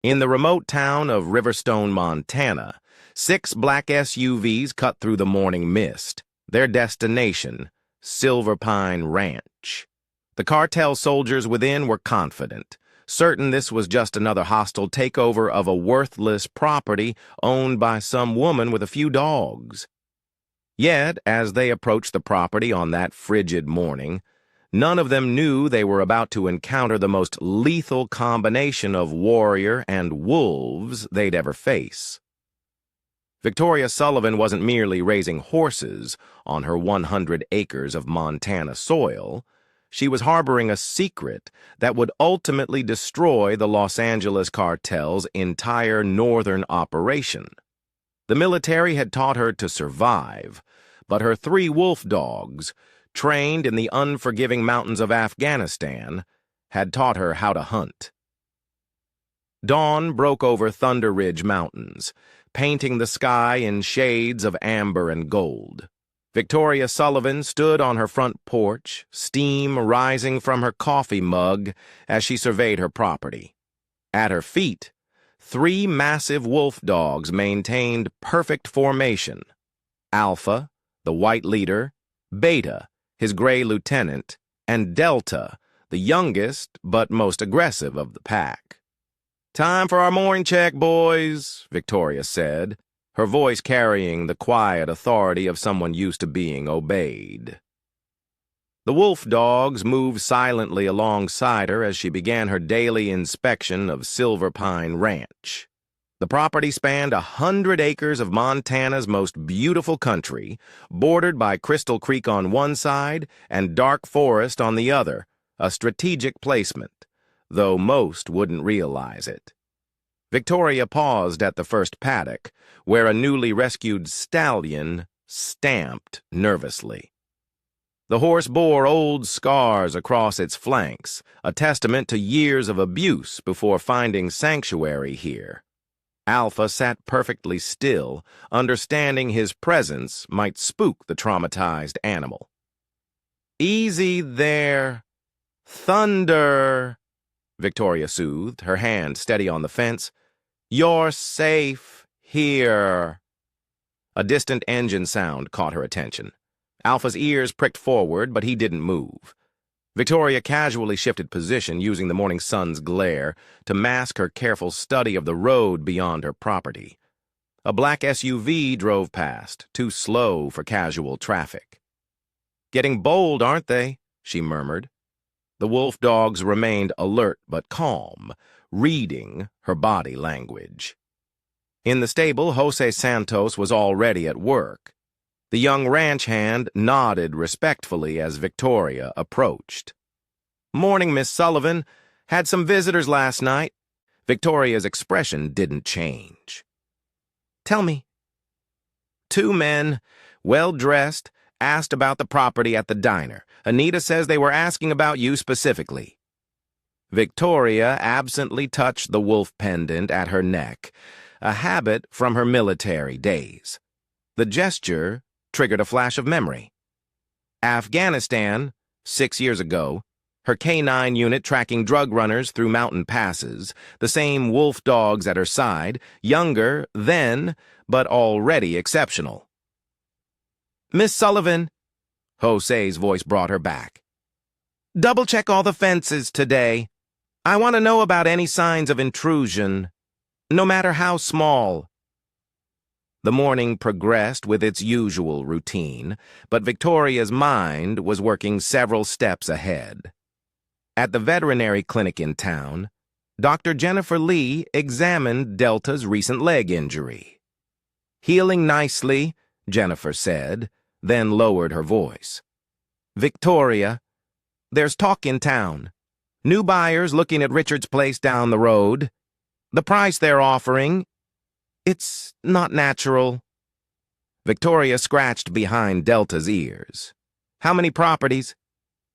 In the remote town of Riverstone, Montana, 6 black SUVs cut through the morning mist. Their destination, Silverpine Ranch. The cartel soldiers within were confident, certain this was just another hostile takeover of a worthless property owned by some woman with a few dogs. Yet, as they approached the property on that frigid morning, none of them knew they were about to encounter the most lethal combination of warrior and wolves they'd ever face. Victoria Sullivan wasn't merely raising horses on her 100 acres of Montana soil. She was harboring a secret that would ultimately destroy the Los Angeles cartel's entire northern operation. The military had taught her to survive, but her 3 wolf dogs, trained in the unforgiving mountains of Afghanistan, had taught her how to hunt. Dawn broke over Thunder Ridge Mountains, painting the sky in shades of amber and gold. Victoria Sullivan stood on her front porch, steam rising from her coffee mug as she surveyed her property. At her feet, 3 massive wolf dogs maintained perfect formation. Alpha, the white leader, Beta, his gray lieutenant, and Delta, the youngest but most aggressive of the pack. "Time for our morning check, boys," Victoria said, her voice carrying the quiet authority of someone used to being obeyed. The wolf dogs moved silently alongside her as she began her daily inspection of Silverpine Ranch. The property spanned 100 acres of Montana's most beautiful country, bordered by Crystal Creek on one side and dark forest on the other, a strategic placement, though most wouldn't realize it. Victoria paused at the first paddock, where a newly rescued stallion stamped nervously. The horse bore old scars across its flanks, a testament to years of abuse before finding sanctuary here. Alpha sat perfectly still, understanding his presence might spook the traumatized animal. "Easy there. Thunder," Victoria soothed, her hand steady on the fence. "You're safe here." A distant engine sound caught her attention. Alpha's ears pricked forward, but he didn't move. Victoria casually shifted position, using the morning sun's glare to mask her careful study of the road beyond her property. A black SUV drove past, too slow for casual traffic. "Getting bold, aren't they?" she murmured. The wolf dogs remained alert but calm, reading her body language. In the stable, Jose Santos was already at work. The young ranch hand nodded respectfully as Victoria approached. "Morning, Miss Sullivan. Had some visitors last night." Victoria's expression didn't change. "Tell me." 2 men, well-dressed, asked about the property at the diner. Anita says they were asking about you specifically. Victoria absently touched the wolf pendant at her neck, a habit from her military days. The gesture triggered a flash of memory. Afghanistan, 6 years ago, her K-9 unit tracking drug runners through mountain passes, the same wolf dogs at her side, younger then, but already exceptional. "Miss Sullivan," Jose's voice brought her back. "Double-check all the fences today. I want to know about any signs of intrusion, no matter how small." The morning progressed with its usual routine, but Victoria's mind was working several steps ahead. At the veterinary clinic in town, Dr. Jennifer Lee examined Delta's recent leg injury. "Healing nicely," Jennifer said, then lowered her voice. "Victoria, there's talk in town. New buyers looking at Richard's place down the road. The price they're offering, it's not natural." Victoria scratched behind Delta's ears. "How many properties?"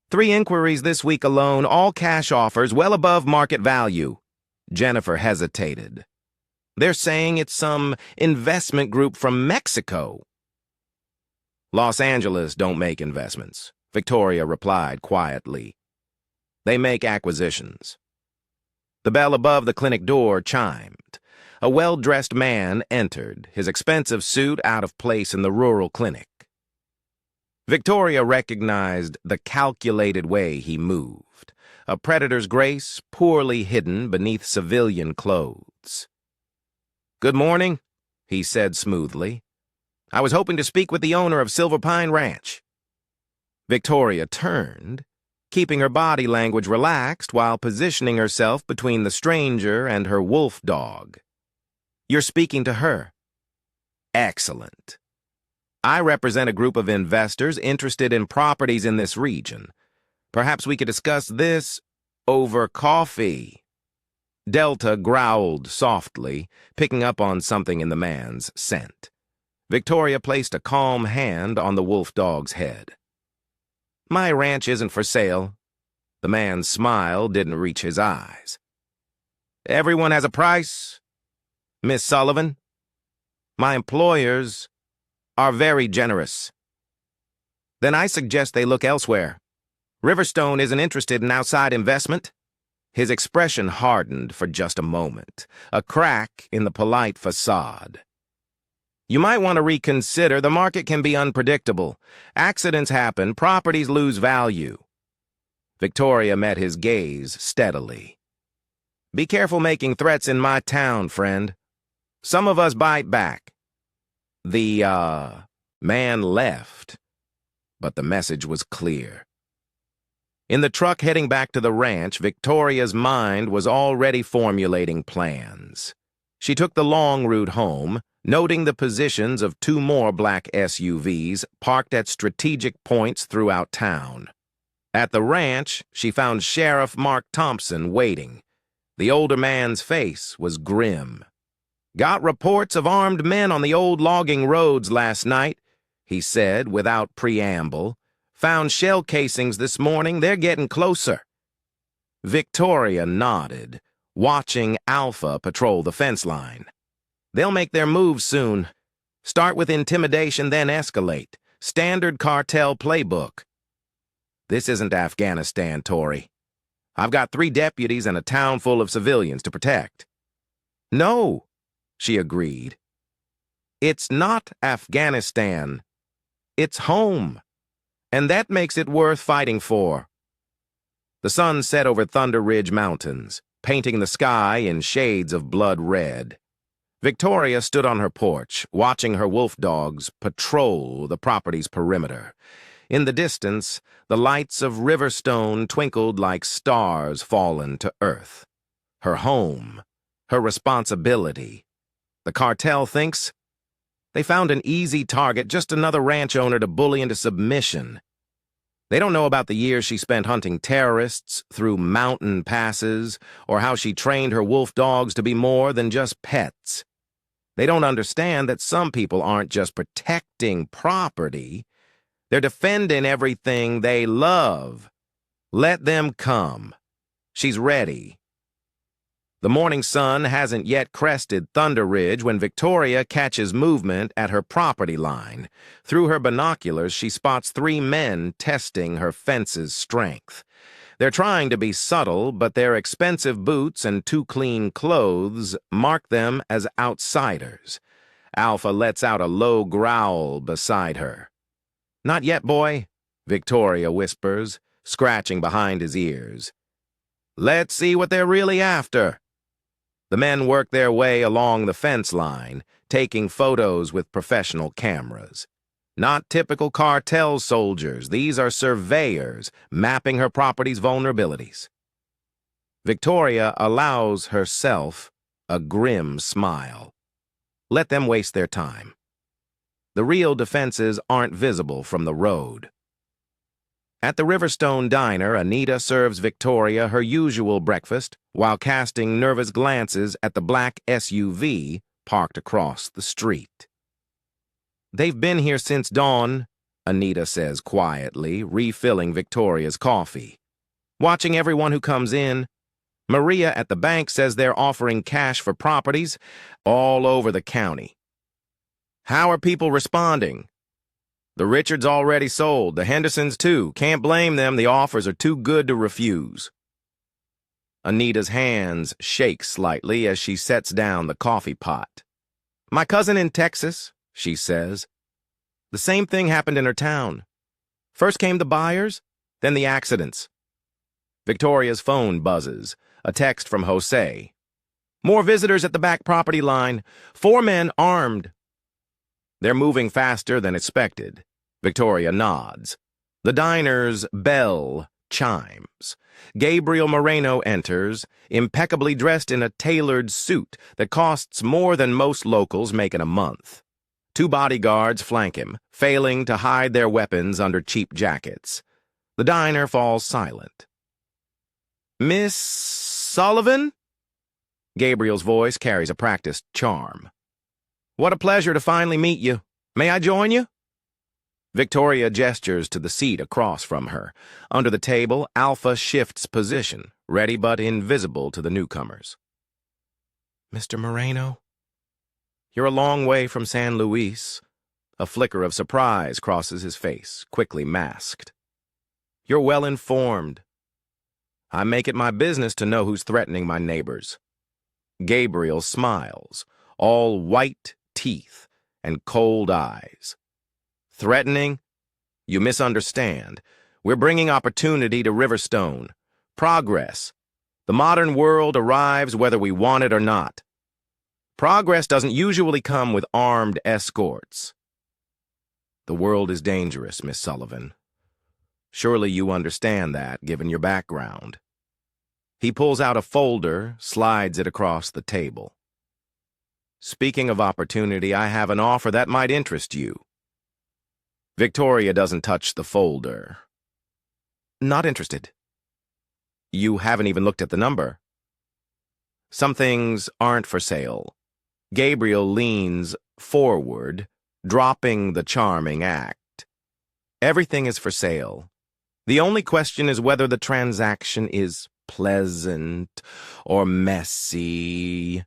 3 inquiries this week alone, all cash offers, well above market value." Jennifer hesitated. "They're saying it's some investment group from Mexico." "Los Angeles don't make investments," Victoria replied quietly. "They make acquisitions." The bell above the clinic door chimed. A well-dressed man entered, his expensive suit out of place in the rural clinic. Victoria recognized the calculated way he moved, a predator's grace poorly hidden beneath civilian clothes. "Good morning," he said smoothly. "I was hoping to speak with the owner of Silverpine Ranch." Victoria turned, keeping her body language relaxed while positioning herself between the stranger and her wolf dog. "You're speaking to her." "Excellent. I represent a group of investors interested in properties in this region. Perhaps we could discuss this over coffee." Delta growled softly, picking up on something in the man's scent. Victoria placed a calm hand on the wolf dog's head. "My ranch isn't for sale." The man's smile didn't reach his eyes. "Everyone has a price, Miss Sullivan. My employers are very generous." "Then I suggest they look elsewhere. Riverstone isn't interested in outside investment." His expression hardened for just a moment, a crack in the polite facade. "You might want to reconsider. The market can be unpredictable. Accidents happen, properties lose value." Victoria met his gaze steadily. "Be careful making threats in my town, friend. Some of us bite back." The man left, but the message was clear. In the truck heading back to the ranch, Victoria's mind was already formulating plans. She took the long route home, noting the positions of 2 more black SUVs parked at strategic points throughout town. At the ranch, she found Sheriff Mark Thompson waiting. The older man's face was grim. "Got reports of armed men on the old logging roads last night," he said without preamble. "Found shell casings this morning. They're getting closer." Victoria nodded, watching Alpha patrol the fence line. "They'll make their move soon. Start with intimidation, then escalate. Standard cartel playbook." "This isn't Afghanistan, Tory. I've got 3 deputies and a town full of civilians to protect." "No," she agreed. "It's not Afghanistan. It's home. And that makes it worth fighting for." The sun set over Thunder Ridge Mountains, painting the sky in shades of blood red. Victoria stood on her porch, watching her wolf dogs patrol the property's perimeter. In the distance, the lights of Riverstone twinkled like stars fallen to earth. Her home, her responsibility. The cartel thinks they found an easy target, just another ranch owner to bully into submission. They don't know about the years she spent hunting terrorists through mountain passes, or how she trained her wolf dogs to be more than just pets. They don't understand that some people aren't just protecting property, they're defending everything they love. Let them come. She's ready. The morning sun hasn't yet crested Thunder Ridge when Victoria catches movement at her property line. Through her binoculars, she spots 3 men testing her fence's strength. They're trying to be subtle, but their expensive boots and too clean clothes mark them as outsiders. Alpha lets out a low growl beside her. "Not yet, boy," Victoria whispers, scratching behind his ears. "Let's see what they're really after." The men work their way along the fence line, taking photos with professional cameras. Not typical cartel soldiers, these are surveyors mapping her property's vulnerabilities. Victoria allows herself a grim smile. Let them waste their time. The real defenses aren't visible from the road. At the Riverstone diner, Anita serves Victoria her usual breakfast while casting nervous glances at the black SUV parked across the street. "They've been here since dawn," Anita says quietly, refilling Victoria's coffee. "Watching everyone who comes in. Maria at the bank says they're offering cash for properties all over the county." "How are people responding?" "The Richards already sold, the Hendersons too. Can't blame them, the offers are too good to refuse." Anita's hands shake slightly as she sets down the coffee pot. "My cousin in Texas," she says. "The same thing happened in her town. First came the buyers, then the accidents." Victoria's phone buzzes, a text from Jose. "More visitors at the back property line. 4 men armed." They're moving faster than expected. Victoria nods. The diner's bell chimes. Gabriel Moreno enters, impeccably dressed in a tailored suit that costs more than most locals make in a month. 2 bodyguards flank him, failing to hide their weapons under cheap jackets. The diner falls silent. "Miss Sullivan?" Gabriel's voice carries a practiced charm. "What a pleasure to finally meet you. May I join you?" Victoria gestures to the seat across from her. Under the table, Alpha shifts position, ready but invisible to the newcomers. "Mr. Moreno?" "You're a long way from San Luis." A flicker of surprise crosses his face, quickly masked. "You're well informed. I make it my business to know who's threatening my neighbors." Gabriel smiles, all white teeth and cold eyes. "Threatening? You misunderstand. We're bringing opportunity to Riverstone. Progress. The modern world arrives whether we want it or not. Progress doesn't usually come with armed escorts." "The world is dangerous, Miss Sullivan. Surely you understand that, given your background." He pulls out a folder, slides it across the table. "Speaking of opportunity, I have an offer that might interest you." Victoria doesn't touch the folder. "Not interested." "You haven't even looked at the number." "Some things aren't for sale." Gabriel leans forward, dropping the charming act. "Everything is for sale. The only question is whether the transaction is pleasant or messy."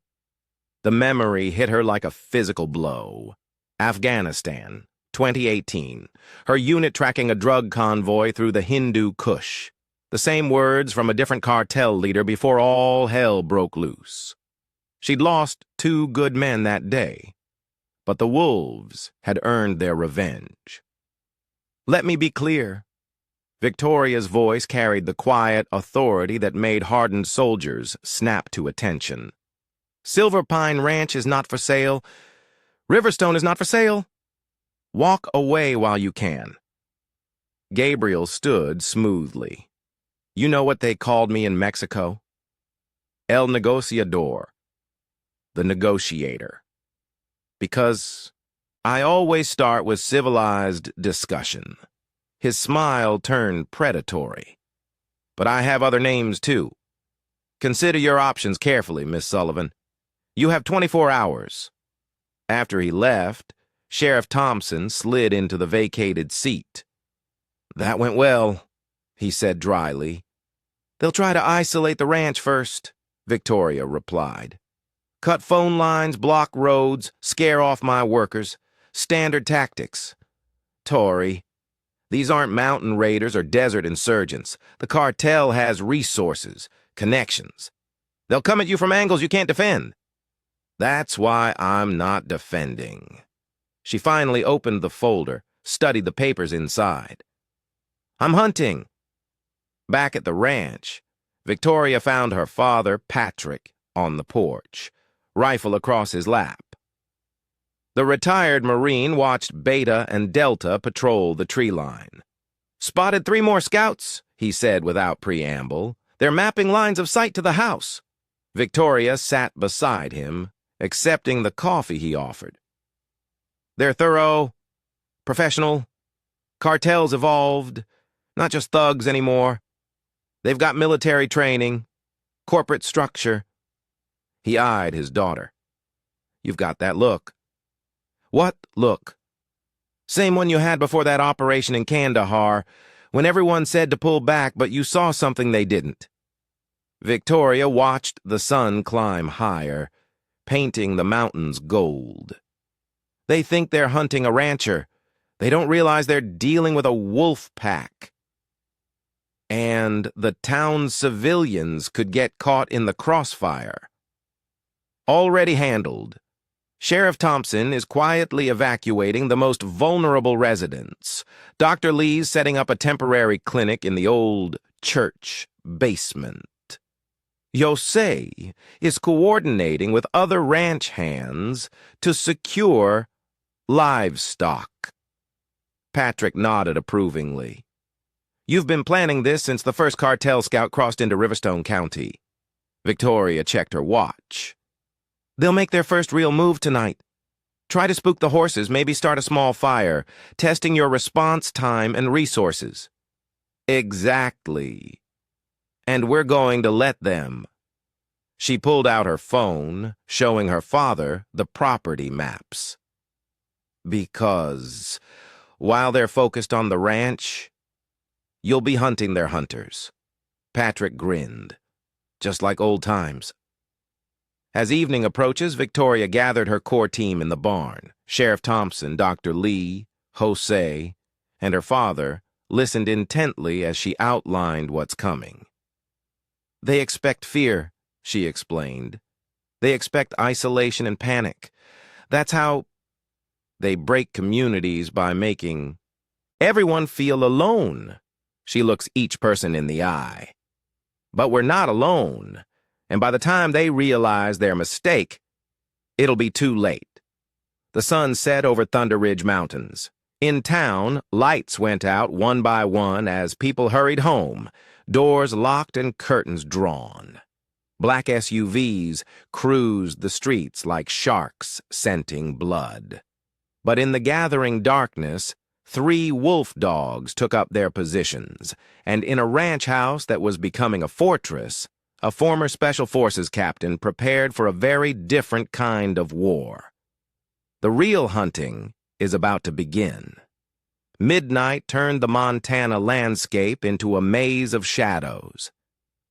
The memory hit her like a physical blow. Afghanistan, 2018. Her unit tracking a drug convoy through the Hindu Kush. The same words from a different cartel leader before all hell broke loose. She'd lost 2 good men that day, but the wolves had earned their revenge. "Let me be clear." Victoria's voice carried the quiet authority that made hardened soldiers snap to attention. "Silverpine Ranch is not for sale. Riverstone is not for sale. Walk away while you can." Gabriel stood smoothly. "You know what they called me in Mexico? El Negociador. The negotiator. Because I always start with civilized discussion." His smile turned predatory. "But I have other names, too. Consider your options carefully, Miss Sullivan. You have 24 hours. After he left, Sheriff Thompson slid into the vacated seat. "That went well," he said dryly. "They'll try to isolate the ranch first," Victoria replied. "Cut phone lines, block roads, scare off my workers. Standard tactics. Tory, these aren't mountain raiders or desert insurgents. The cartel has resources, connections. They'll come at you from angles you can't defend. That's why I'm not defending." She finally opened the folder, studied the papers inside. "I'm hunting." Back at the ranch, Victoria found her father, Patrick, on the porch, rifle across his lap. The retired Marine watched Beta and Delta patrol the tree line. "Spotted 3 more scouts," he said without preamble. "They're mapping lines of sight to the house." Victoria sat beside him, accepting the coffee he offered. "They're thorough, professional. Cartel's evolved, not just thugs anymore. They've got military training, corporate structure." He eyed his daughter. "You've got that look." "What look?" "Same one you had before that operation in Kandahar, when everyone said to pull back, but you saw something they didn't." Victoria watched the sun climb higher, painting the mountains gold. "They think they're hunting a rancher. They don't realize they're dealing with a wolf pack." and the town's civilians could get caught in the crossfire. Already handled. Sheriff Thompson is quietly evacuating the most vulnerable residents. Dr. Lee's setting up a temporary clinic in the old church basement. Jose is coordinating with other ranch hands to secure livestock. Patrick nodded approvingly. You've been planning this since the first cartel scout crossed into Riverstone County. Victoria checked her watch. They'll make their first real move tonight. Try to spook the horses, maybe start a small fire, testing your response time and resources. Exactly. And we're going to let them. She pulled out her phone, showing her father the property maps. Because, while they're focused on the ranch, you'll be hunting their hunters. Patrick grinned, just like old times. As evening approaches, Victoria gathered her core team in the barn. Sheriff Thompson, Dr. Lee, Jose, and her father listened intently as she outlined what's coming. They expect fear, she explained. They expect isolation and panic. That's how they break communities, by making everyone feel alone. She looks each person in the eye. But we're not alone. And by the time they realize their mistake, it'll be too late. The sun set over Thunder Ridge Mountains. In town, lights went out one by one as people hurried home, doors locked and curtains drawn. Black SUVs cruised the streets like sharks scenting blood. But in the gathering darkness, 3 wolf dogs took up their positions, and in a ranch house that was becoming a fortress, a former Special Forces captain prepared for a very different kind of war. The real hunting is about to begin. Midnight turned the Montana landscape into a maze of shadows.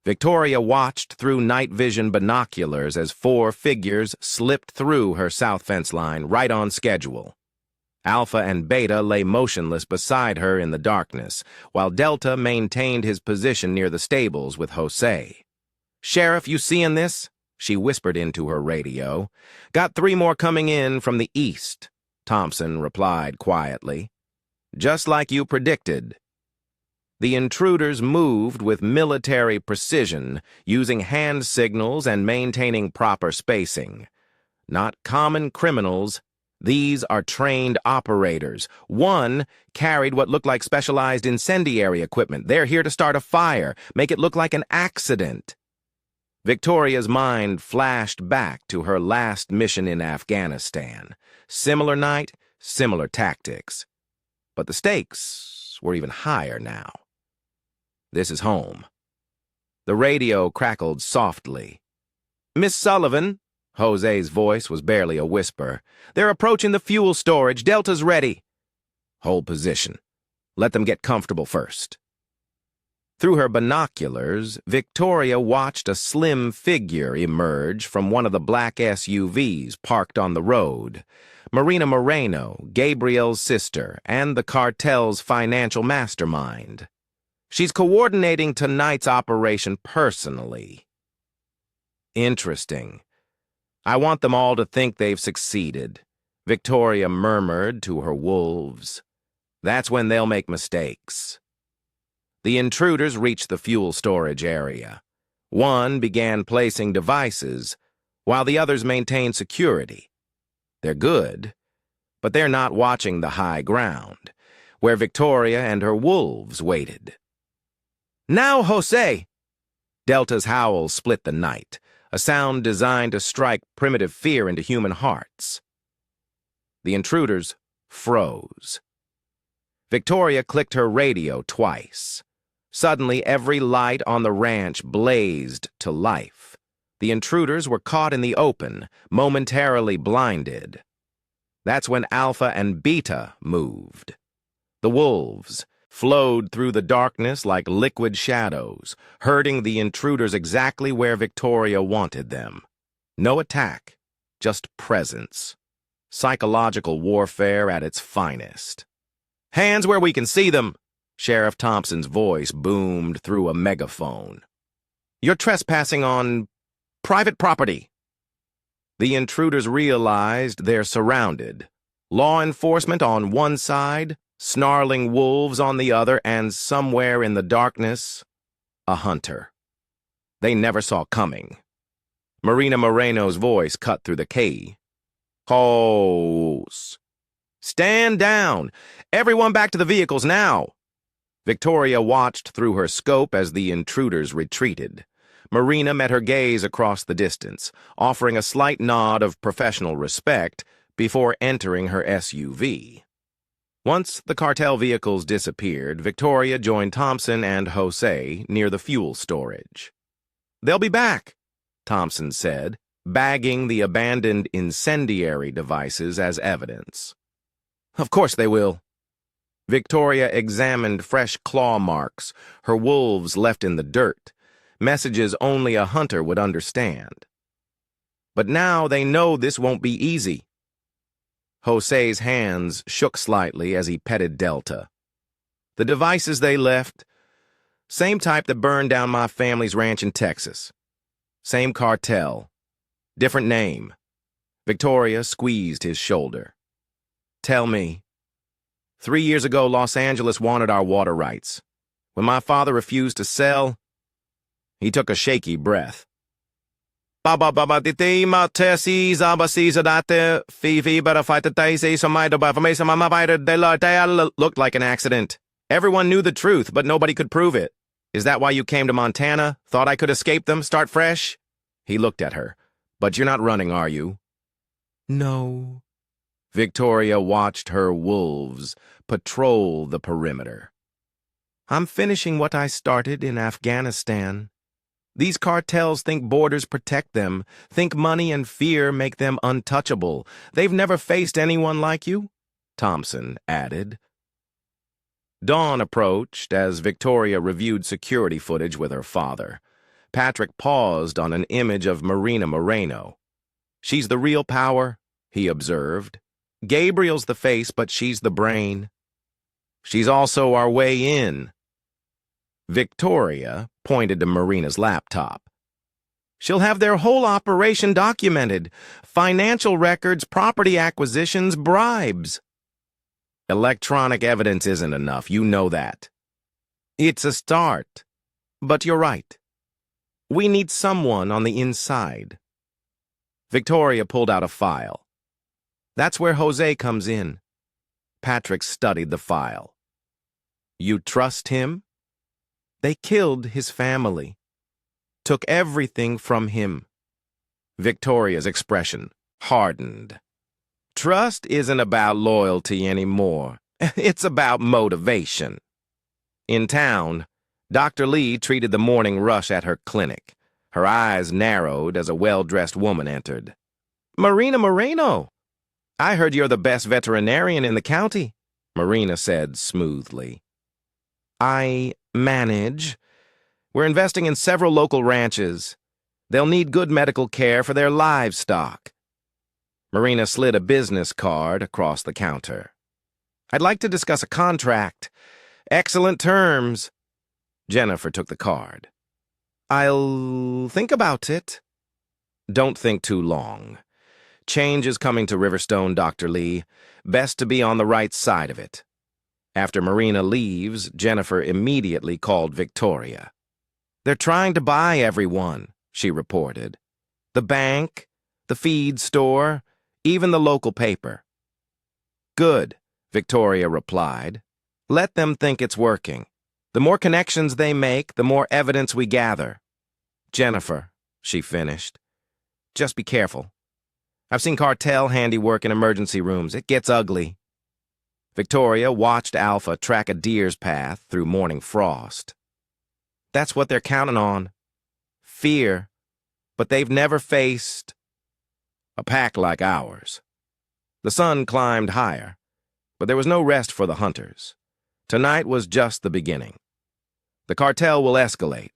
Victoria watched through night vision binoculars as 4 figures slipped through her south fence line right on schedule. Alpha and Beta lay motionless beside her in the darkness, while Delta maintained his position near the stables with Jose. Sheriff, you seeing this? She whispered into her radio. Got 3 more coming in from the east, Thompson replied quietly. Just like you predicted. The intruders moved with military precision, using hand signals and maintaining proper spacing. Not common criminals. These are trained operators. One carried what looked like specialized incendiary equipment. They're here to start a fire, make it look like an accident. Victoria's mind flashed back to her last mission in Afghanistan. Similar night, similar tactics. But the stakes were even higher now. This is home. The radio crackled softly. Miss Sullivan, Jose's voice was barely a whisper. They're approaching the fuel storage. Delta's ready. Hold position. Let them get comfortable first. Through her binoculars, Victoria watched a slim figure emerge from one of the black SUVs parked on the road. Marina Moreno, Gabriel's sister, and the cartel's financial mastermind. She's coordinating tonight's operation personally. Interesting. I want them all to think they've succeeded, Victoria murmured to her wolves. That's when they'll make mistakes. The intruders reached the fuel storage area. One began placing devices, while the others maintained security. They're good, but they're not watching the high ground, where Victoria and her wolves waited. Now, Jose! Delta's howl split the night, a sound designed to strike primitive fear into human hearts. The intruders froze. Victoria clicked her radio twice. Suddenly, every light on the ranch blazed to life. The intruders were caught in the open, momentarily blinded. That's when Alpha and Beta moved. The wolves flowed through the darkness like liquid shadows, herding the intruders exactly where Victoria wanted them. No attack, just presence. Psychological warfare at its finest. Hands where we can see them, Sheriff Thompson's voice boomed through a megaphone. "You're trespassing on private property." The intruders realized they're surrounded. Law enforcement on one side, snarling wolves on the other, and somewhere in the darkness, a hunter. They never saw coming. Marina Moreno's voice cut through the K. "Hose. Stand down! Everyone back to the vehicles now!" Victoria watched through her scope as the intruders retreated. Marina met her gaze across the distance, offering a slight nod of professional respect before entering her SUV. Once the cartel vehicles disappeared, Victoria joined Thompson and Jose near the fuel storage. "They'll be back," Thompson said, bagging the abandoned incendiary devices as evidence. "Of course they will." Victoria examined fresh claw marks, her wolves left in the dirt, messages only a hunter would understand. But now they know this won't be easy. Jose's hands shook slightly as he petted Delta. "The devices they left, same type that burned down my family's ranch in Texas. Same cartel. Different name." Victoria squeezed his shoulder. "Tell me." 3 years ago, Los Angeles wanted our water rights. When my father refused to sell, he took a shaky breath. Looked like an accident. Everyone knew the truth, but nobody could prove it. Is that why you came to Montana? Thought I could escape them, start fresh? He looked at her. But you're not running, are you? No. Victoria watched her wolves patrol the perimeter. I'm finishing what I started in Afghanistan. These cartels think borders protect them, think money and fear make them untouchable. They've never faced anyone like you, Thompson added. Dawn approached as Victoria reviewed security footage with her father. Patrick paused on an image of Marina Moreno. She's the real power, he observed. Gabriel's the face, but she's the brain. She's also our way in. Victoria pointed to Marina's laptop. She'll have their whole operation documented. Financial records, property acquisitions, bribes. Electronic evidence isn't enough, you know that. It's a start. But you're right. We need someone on the inside. Victoria pulled out a file. That's where Jose comes in. Patrick studied the file. You trust him? They killed his family. Took everything from him. Victoria's expression hardened. Trust isn't about loyalty anymore. It's about motivation. In town, Dr. Lee treated the morning rush at her clinic. Her eyes narrowed as a well-dressed woman entered. Marina Moreno! I heard you're the best veterinarian in the county, Marina said smoothly. I manage. We're investing in several local ranches. They'll need good medical care for their livestock. Marina slid a business card across the counter. I'd like to discuss a contract. Excellent terms. Jennifer took the card. I'll think about it. Don't think too long. Change is coming to Riverstone, Dr. Lee. Best to be on the right side of it. After Marina leaves, Jennifer immediately called Victoria. They're trying to buy everyone, she reported. The bank, the feed store, even the local paper. Good, Victoria replied. Let them think it's working. The more connections they make, the more evidence we gather. Jennifer, she finished. Just be careful. I've seen cartel handiwork in emergency rooms. It gets ugly. Victoria watched Alpha track a deer's path through morning frost. That's what they're counting on. Fear. But they've never faced a pack like ours. The sun climbed higher, but there was no rest for the hunters. Tonight was just the beginning. The cartel will escalate.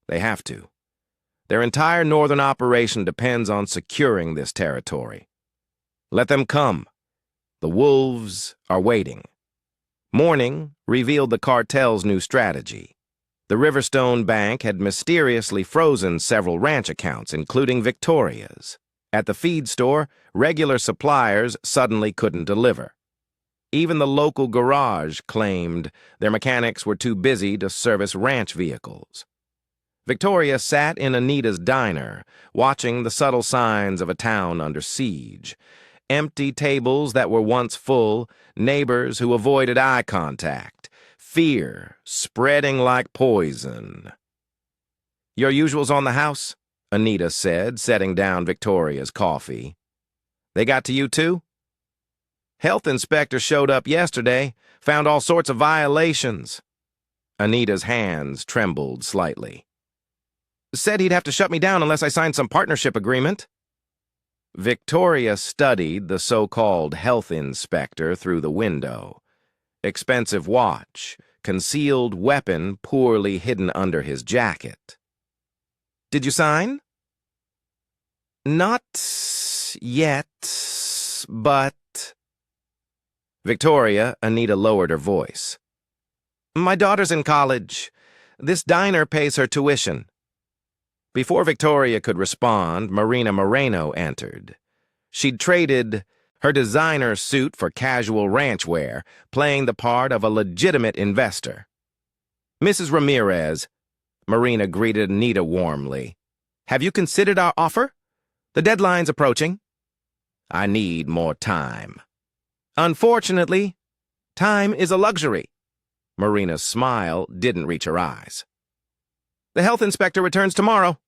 They have to. Their entire northern operation depends on securing this territory. Let them come. The wolves are waiting. Morning revealed the cartel's new strategy. The Riverstone Bank had mysteriously frozen several ranch accounts, including Victoria's. At the feed store, regular suppliers suddenly couldn't deliver. Even the local garage claimed their mechanics were too busy to service ranch vehicles. Victoria sat in Anita's diner, watching the subtle signs of a town under siege. Empty tables that were once full, neighbors who avoided eye contact, fear spreading like poison. "Your usuals on the house?" Anita said, setting down Victoria's coffee. "They got to you too?" "Health inspector showed up yesterday, found all sorts of violations." Anita's hands trembled slightly. "Said he'd have to shut me down unless I signed some partnership agreement." Victoria studied the so-called health inspector through the window. Expensive watch, concealed weapon poorly hidden under his jacket. "Did you sign?" "Not yet, but—" "Victoria," Anita lowered her voice. "My daughter's in college. This diner pays her tuition." Before Victoria could respond, Marina Moreno entered. She'd traded her designer suit for casual ranch wear, playing the part of a legitimate investor. "Mrs. Ramirez," Marina greeted Anita warmly. "Have you considered our offer? The deadline's approaching." "I need more time." "Unfortunately, time is a luxury." Marina's smile didn't reach her eyes. "The health inspector returns tomorrow."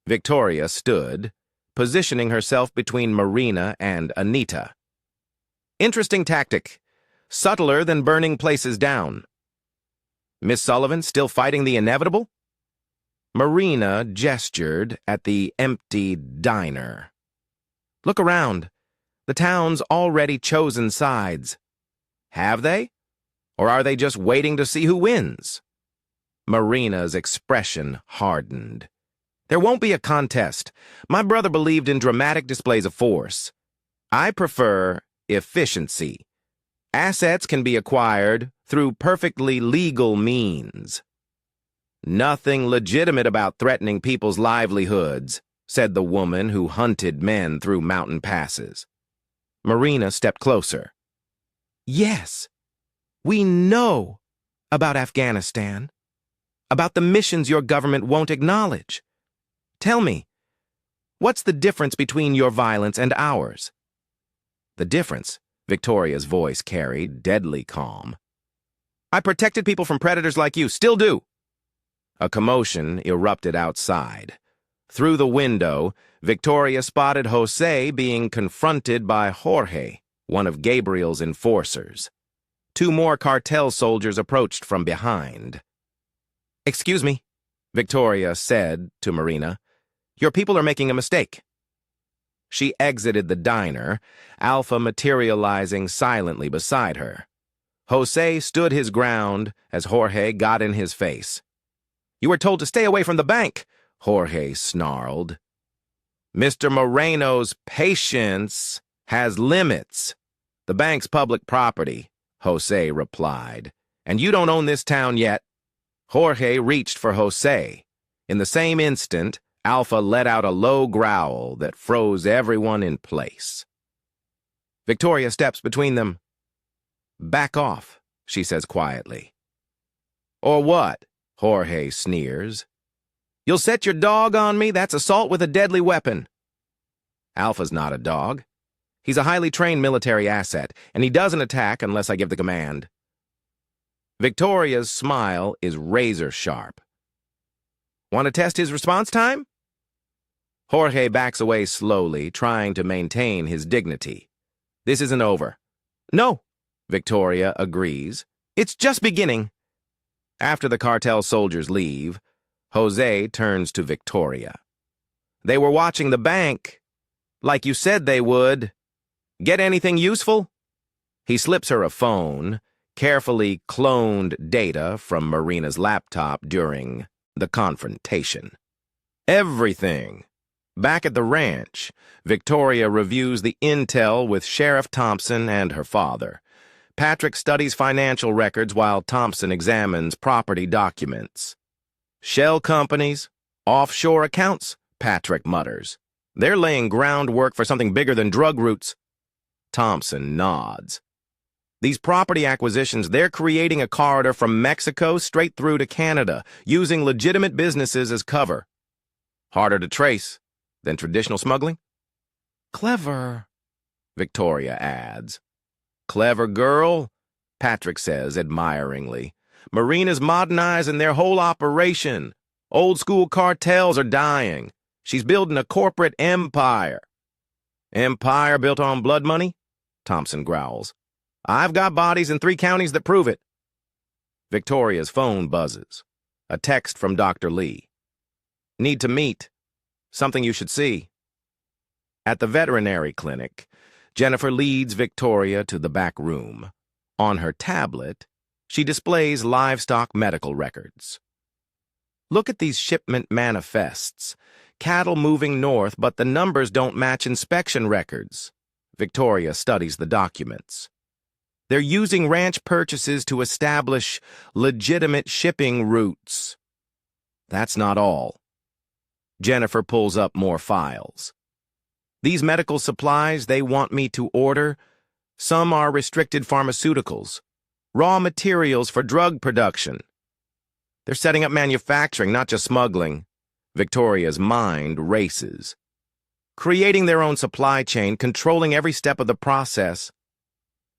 Victoria stood, positioning herself between Marina and Anita. "Interesting tactic, subtler than burning places down." "Miss Sullivan still fighting the inevitable?" Marina gestured at the empty diner. "Look around. The town's already chosen sides." "Have they? Or are they just waiting to see who wins?" Marina's expression hardened. "There won't be a contest. My brother believed in dramatic displays of force. I prefer efficiency. Assets can be acquired through perfectly legal means." "Nothing legitimate about threatening people's livelihoods," said the woman who hunted men through mountain passes. Marina stepped closer. "Yes, we know about Afghanistan, about the missions your government won't acknowledge. Tell me, what's the difference between your violence and ours?" "The difference," Victoria's voice carried, deadly calm. "I protected people from predators like you, still do." A commotion erupted outside. Through the window, Victoria spotted Jose being confronted by Jorge, one of Gabriel's enforcers. Two more cartel soldiers approached from behind. "Excuse me," Victoria said to Marina. "Your people are making a mistake." She exited the diner, Alpha materializing silently beside her. Jose stood his ground as Jorge got in his face. "You were told to stay away from the bank," Jorge snarled. "Mr. Moreno's patience has limits. The bank's public property," Jose replied. "And you don't own this town yet." Jorge reached for Jose. In the same instant, Alpha let out a low growl that froze everyone in place. Victoria steps between them. "Back off," she says quietly. "Or what?" Jorge sneers. "You'll set your dog on me? That's assault with a deadly weapon." Alpha's not a dog. He's a highly trained military asset, and he doesn't attack unless I give the command. Victoria's smile is razor sharp. "Want to test his response time?" Jorge backs away slowly, trying to maintain his dignity. "This isn't over." "No," Victoria agrees. "It's just beginning." After the cartel soldiers leave, Jose turns to Victoria. "They were watching the bank, like you said they would. Get anything useful?" He slips her a phone, carefully cloned data from Marina's laptop during the confrontation. "Everything." Back at the ranch, Victoria reviews the intel with Sheriff Thompson and her father. Patrick studies financial records while Thompson examines property documents. Shell companies, offshore accounts, Patrick mutters. They're laying groundwork for something bigger than drug routes. Thompson nods. These property acquisitions, they're creating a corridor from Mexico straight through to Canada, using legitimate businesses as cover. Harder to trace than traditional smuggling? Clever, Victoria adds. Clever girl, Patrick says admiringly. Marina's modernizing their whole operation. Old-school cartels are dying. She's building a corporate empire. Empire built on blood money? Thompson growls. I've got bodies in 3 counties that prove it. Victoria's phone buzzes. A text from Dr. Lee. Need to meet. Something you should see. At the veterinary clinic, Jennifer leads Victoria to the back room. On her tablet, she displays livestock medical records. Look at these shipment manifests. Cattle moving north, but the numbers don't match inspection records. Victoria studies the documents. They're using ranch purchases to establish legitimate shipping routes. That's not all. Jennifer pulls up more files. These medical supplies they want me to order, some are restricted pharmaceuticals, raw materials for drug production. They're setting up manufacturing, not just smuggling. Victoria's mind races. Creating their own supply chain, controlling every step of the process.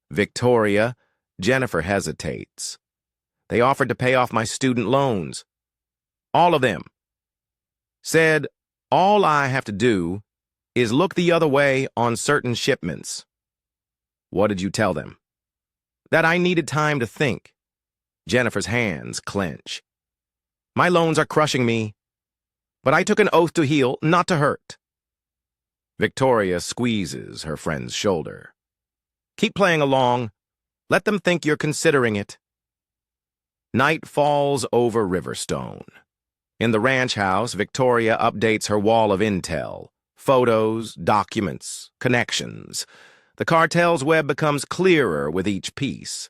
Victoria, Jennifer hesitates. They offered to pay off my student loans. All of them. Said, all I have to do is look the other way on certain shipments. What did you tell them? That I needed time to think. Jennifer's hands clench. My loans are crushing me, but I took an oath to heal, not to hurt. Victoria squeezes her friend's shoulder. Keep playing along. Let them think you're considering it. Night falls over Riverstone. In the ranch house, Victoria updates her wall of intel. Photos, documents, connections. The cartel's web becomes clearer with each piece.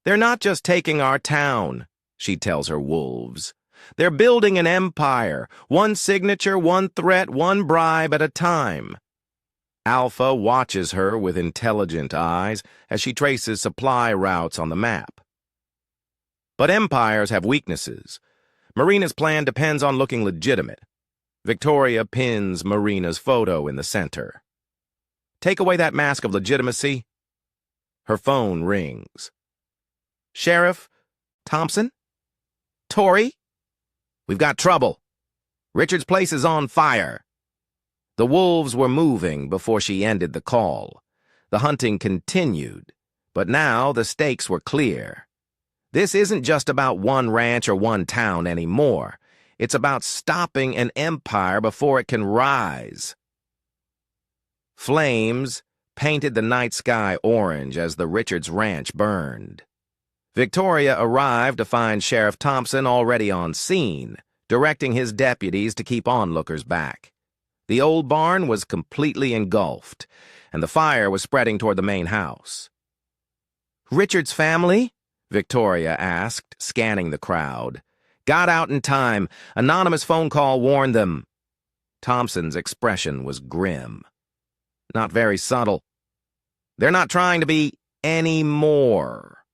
They're not just taking our town, she tells her wolves. They're building an empire, one signature, one threat, one bribe at a time. Alpha watches her with intelligent eyes as she traces supply routes on the map. But empires have weaknesses. Marina's plan depends on looking legitimate. Victoria pins Marina's photo in the center. Take away that mask of legitimacy. Her phone rings. Sheriff Thompson? Tori? We've got trouble. Richard's place is on fire. The wolves were moving before she ended the call. The hunting continued, but now the stakes were clear. This isn't just about one ranch or one town anymore. It's about stopping an empire before it can rise. Flames painted the night sky orange as the Richards Ranch burned. Victoria arrived to find Sheriff Thompson already on scene, directing his deputies to keep onlookers back. The old barn was completely engulfed, and the fire was spreading toward the main house. Richard's family? Victoria asked, scanning the crowd. Got out in time. Anonymous phone call warned them. Thompson's expression was grim. Not very subtle. They're not trying to be any more.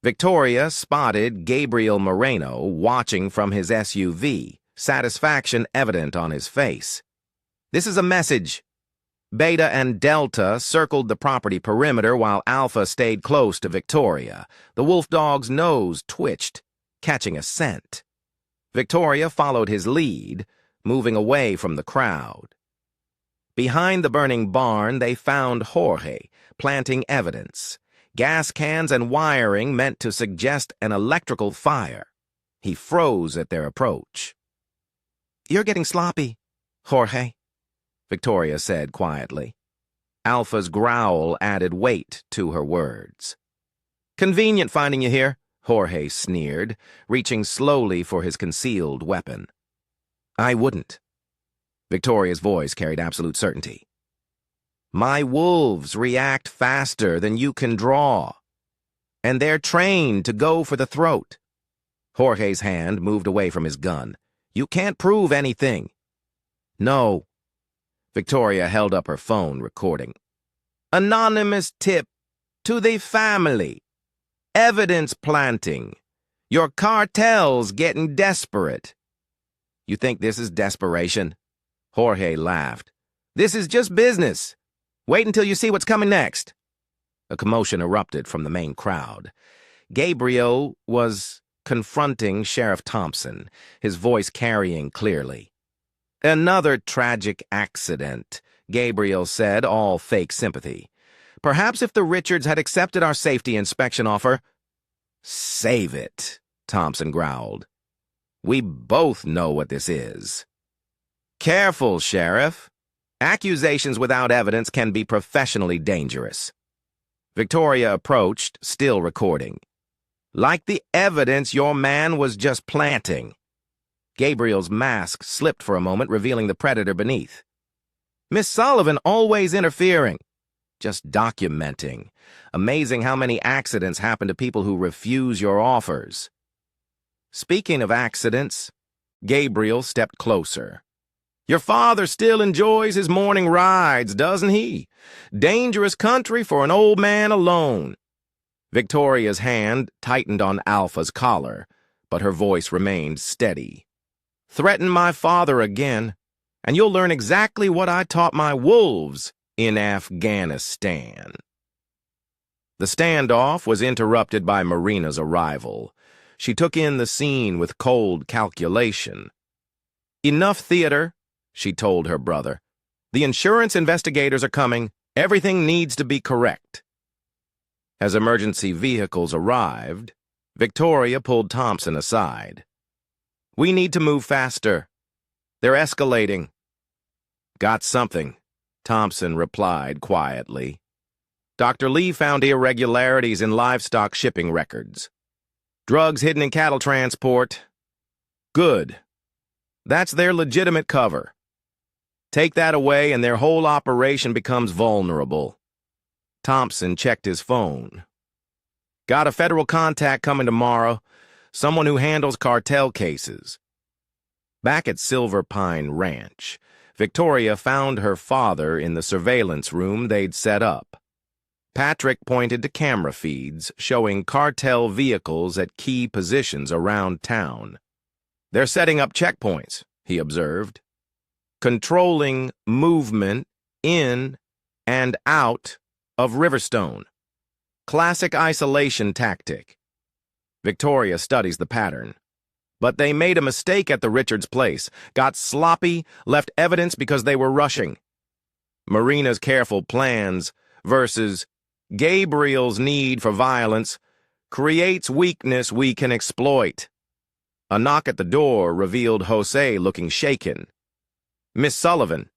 Victoria spotted Gabriel Moreno watching from his SUV, satisfaction evident on his face. This is a message. Beta and Delta circled the property perimeter while Alpha stayed close to Victoria. The wolf dog's nose twitched, catching a scent. Victoria followed his lead, moving away from the crowd. Behind the burning barn, they found Jorge, planting evidence. Gas cans and wiring meant to suggest an electrical fire. He froze at their approach. You're getting sloppy, Jorge, Victoria said quietly. Alpha's growl added weight to her words. Convenient finding you here, Jorge sneered, reaching slowly for his concealed weapon. I wouldn't. Victoria's voice carried absolute certainty. My wolves react faster than you can draw, and they're trained to go for the throat. Jorge's hand moved away from his gun. You can't prove anything. No. Victoria held up her phone, recording. Anonymous tip to the family. Evidence planting. Your cartel's getting desperate. You think this is desperation? Jorge laughed. This is just business. Wait until you see what's coming next. A commotion erupted from the main crowd. Gabriel was confronting Sheriff Thompson, his voice carrying clearly. Another tragic accident, Gabriel said, all fake sympathy. Perhaps if the Richards had accepted our safety inspection offer— Save it, Thompson growled. We both know what this is. Careful, Sheriff. Accusations without evidence can be professionally dangerous. Victoria approached, still recording. Like the evidence your man was just planting. Gabriel's mask slipped for a moment, revealing the predator beneath. Miss Sullivan always interfering. Just documenting. Amazing how many accidents happen to people who refuse your offers. Speaking of accidents, Gabriel stepped closer. Your father still enjoys his morning rides, doesn't he? Dangerous country for an old man alone. Victoria's hand tightened on Alpha's collar, but her voice remained steady. Threaten my father again, and you'll learn exactly what I taught my wolves in Afghanistan. The standoff was interrupted by Marina's arrival. She took in the scene with cold calculation. Enough theater, she told her brother. The insurance investigators are coming. Everything needs to be correct. As emergency vehicles arrived, Victoria pulled Thompson aside. We need to move faster. They're escalating. Got something, Thompson replied quietly. Dr. Lee found irregularities in livestock shipping records. Drugs hidden in cattle transport. Good. That's their legitimate cover. Take that away and their whole operation becomes vulnerable. Thompson checked his phone. Got a federal contact coming tomorrow, someone who handles cartel cases. Back at Silverpine Ranch, Victoria found her father in the surveillance room they'd set up. Patrick pointed to camera feeds showing cartel vehicles at key positions around town. They're setting up checkpoints, he observed. Controlling movement in and out of Riverstone. Classic isolation tactic. Victoria studies the pattern. But they made a mistake at the Richards place, got sloppy, left evidence because they were rushing. Marina's careful plans versus Gabriel's need for violence creates weakness we can exploit. A knock at the door revealed Jose looking shaken. Miss Sullivan,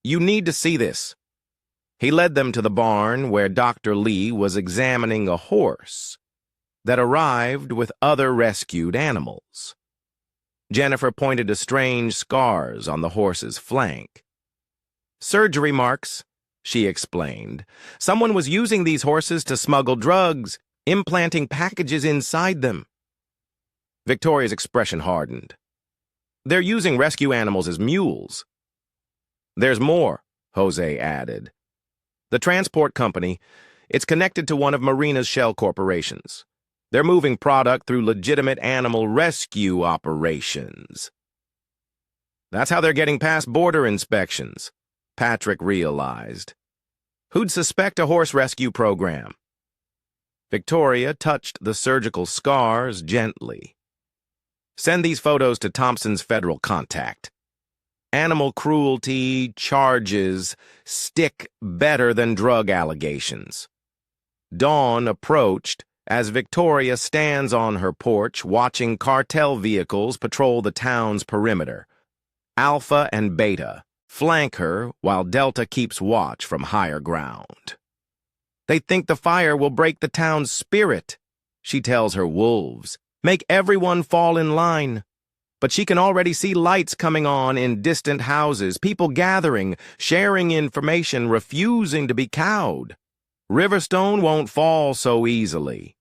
you need to see this. He led them to the barn where Dr. Lee was examining a horse that arrived with other rescued animals. Jennifer pointed to strange scars on the horse's flank. Surgery marks, she explained. Someone was using these horses to smuggle drugs, implanting packages inside them. Victoria's expression hardened. They're using rescue animals as mules. There's more, Jose added. The transport company, it's connected to one of Marina's shell corporations. They're moving product through legitimate animal rescue operations. That's how they're getting past border inspections, Patrick realized. Who'd suspect a horse rescue program? Victoria touched the surgical scars gently. Send these photos to Thompson's federal contact. Animal cruelty charges stick better than drug allegations. Dawn approached as Victoria stands on her porch watching cartel vehicles patrol the town's perimeter. Alpha and Beta flank her while Delta keeps watch from higher ground. They think the fire will break the town's spirit, she tells her wolves. Make everyone fall in line. but she can already see lights coming on in distant houses, people gathering, sharing information, refusing to be cowed. Riverstone won't fall so easily.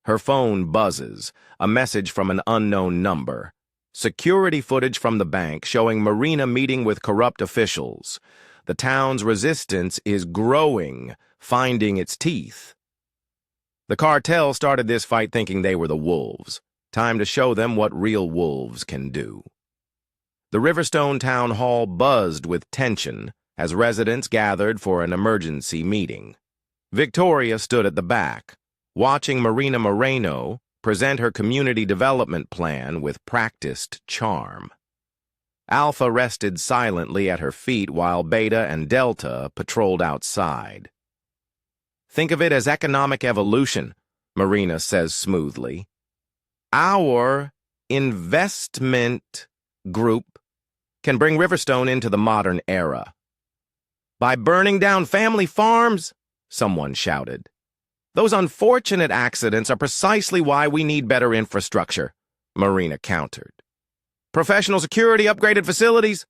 Her phone buzzes, a message from an unknown number. Security footage from the bank showing Marina meeting with corrupt officials. The town's resistance is growing, finding its teeth. The cartel started this fight thinking they were the wolves. Time to show them what real wolves can do. The Riverstone town hall buzzed with tension as residents gathered for an emergency meeting. Victoria stood at the back, watching Marina Moreno present her community development plan with practiced charm. Alpha rested silently at her feet while Beta and Delta patrolled outside. Think of it as economic evolution, Marina says smoothly. Our investment group can bring Riverstone into the modern era. By burning down family farms, someone shouted. Those unfortunate accidents are precisely why we need better infrastructure, Marina countered. Professional security, upgraded facilities.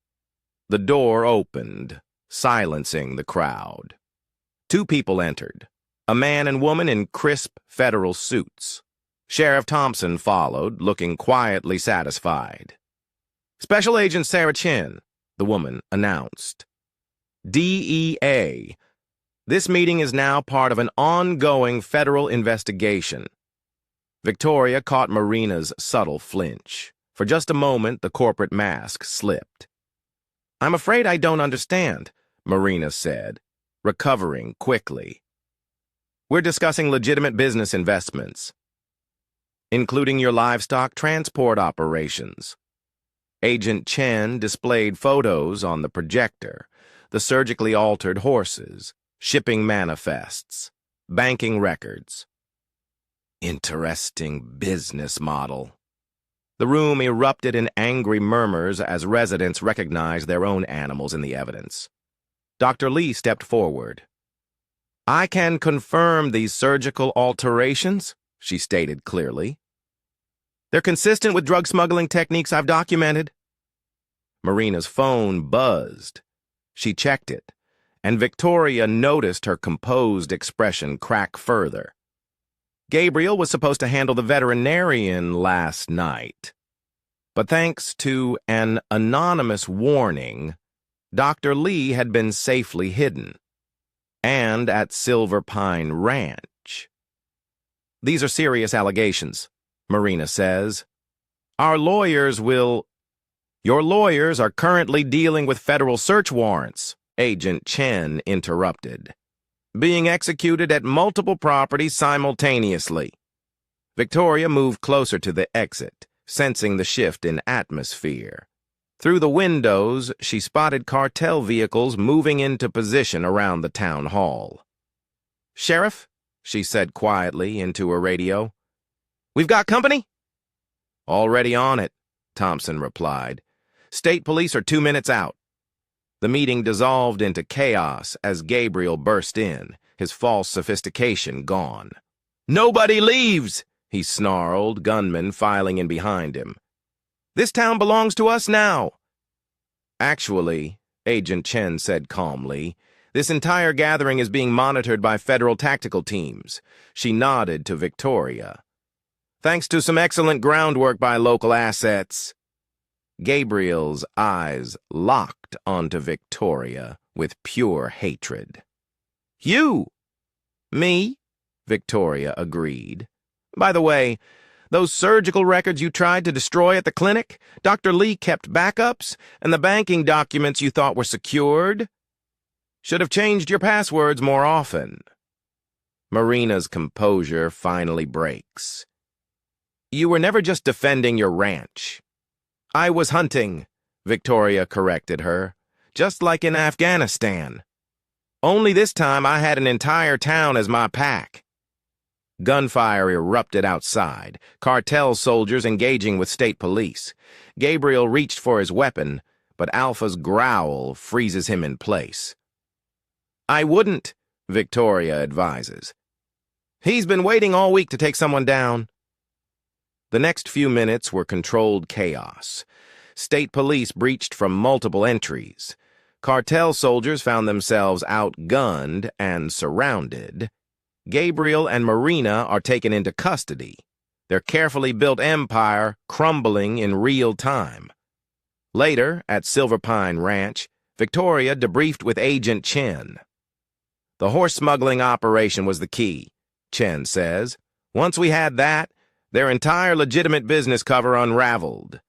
The door opened, silencing the crowd. Two people entered, a man and woman in crisp federal suits. Sheriff Thompson followed, looking quietly satisfied. Special Agent Sarah Chin, the woman announced. DEA. This meeting is now part of an ongoing federal investigation. Victoria caught Marina's subtle flinch. For just a moment, the corporate mask slipped. I'm afraid I don't understand, Marina said, recovering quickly. We're discussing legitimate business investments, including your livestock transport operations. Agent Chen displayed photos on the projector, the surgically altered horses, shipping manifests, banking records. Interesting business model. The room erupted in angry murmurs as residents recognized their own animals in the evidence. Dr. Lee stepped forward. I can confirm these surgical alterations, she stated clearly. They're consistent with drug smuggling techniques I've documented. Marina's phone buzzed. She checked it, and Victoria noticed her composed expression crack further. Gabriel was supposed to handle the veterinarian last night. But thanks to an anonymous warning, Dr. Lee had been safely hidden, and at Silverpine Ranch. These are serious allegations, Marina says. Our lawyers will... Your lawyers are currently dealing with federal search warrants, Agent Chen interrupted, being executed at multiple properties simultaneously. Victoria moved closer to the exit, sensing the shift in atmosphere. Through the windows, she spotted cartel vehicles moving into position around the town hall. Sheriff, she said quietly into her radio. We've got company? Already on it, Thompson replied. State police are 2 minutes out. The meeting dissolved into chaos as Gabriel burst in, his false sophistication gone. Nobody leaves, he snarled, gunmen filing in behind him. This town belongs to us now. Actually, Agent Chen said calmly, this entire gathering is being monitored by federal tactical teams. She nodded to Victoria. Thanks to some excellent groundwork by local assets. Gabriel's eyes locked onto Victoria with pure hatred. You? Me? Victoria agreed. By the way, those surgical records you tried to destroy at the clinic, Dr. Lee kept backups, and the banking documents you thought were secured? Should have changed your passwords more often. Marina's composure finally breaks. You were never just defending your ranch. I was hunting, Victoria corrected her, just like in Afghanistan. Only this time I had an entire town as my pack. Gunfire erupted outside, cartel soldiers engaging with state police. Gabriel reached for his weapon, but Alpha's growl freezes him in place. I wouldn't, Victoria advises. He's been waiting all week to take someone down. The next few minutes were controlled chaos. State police breached from multiple entries. Cartel soldiers found themselves outgunned and surrounded. Gabriel and Marina are taken into custody, their carefully built empire crumbling in real time. Later, at Silverpine Ranch, Victoria debriefed with Agent Chen. The horse smuggling operation was the key, Chen says. Once we had that, their entire legitimate business cover unraveled.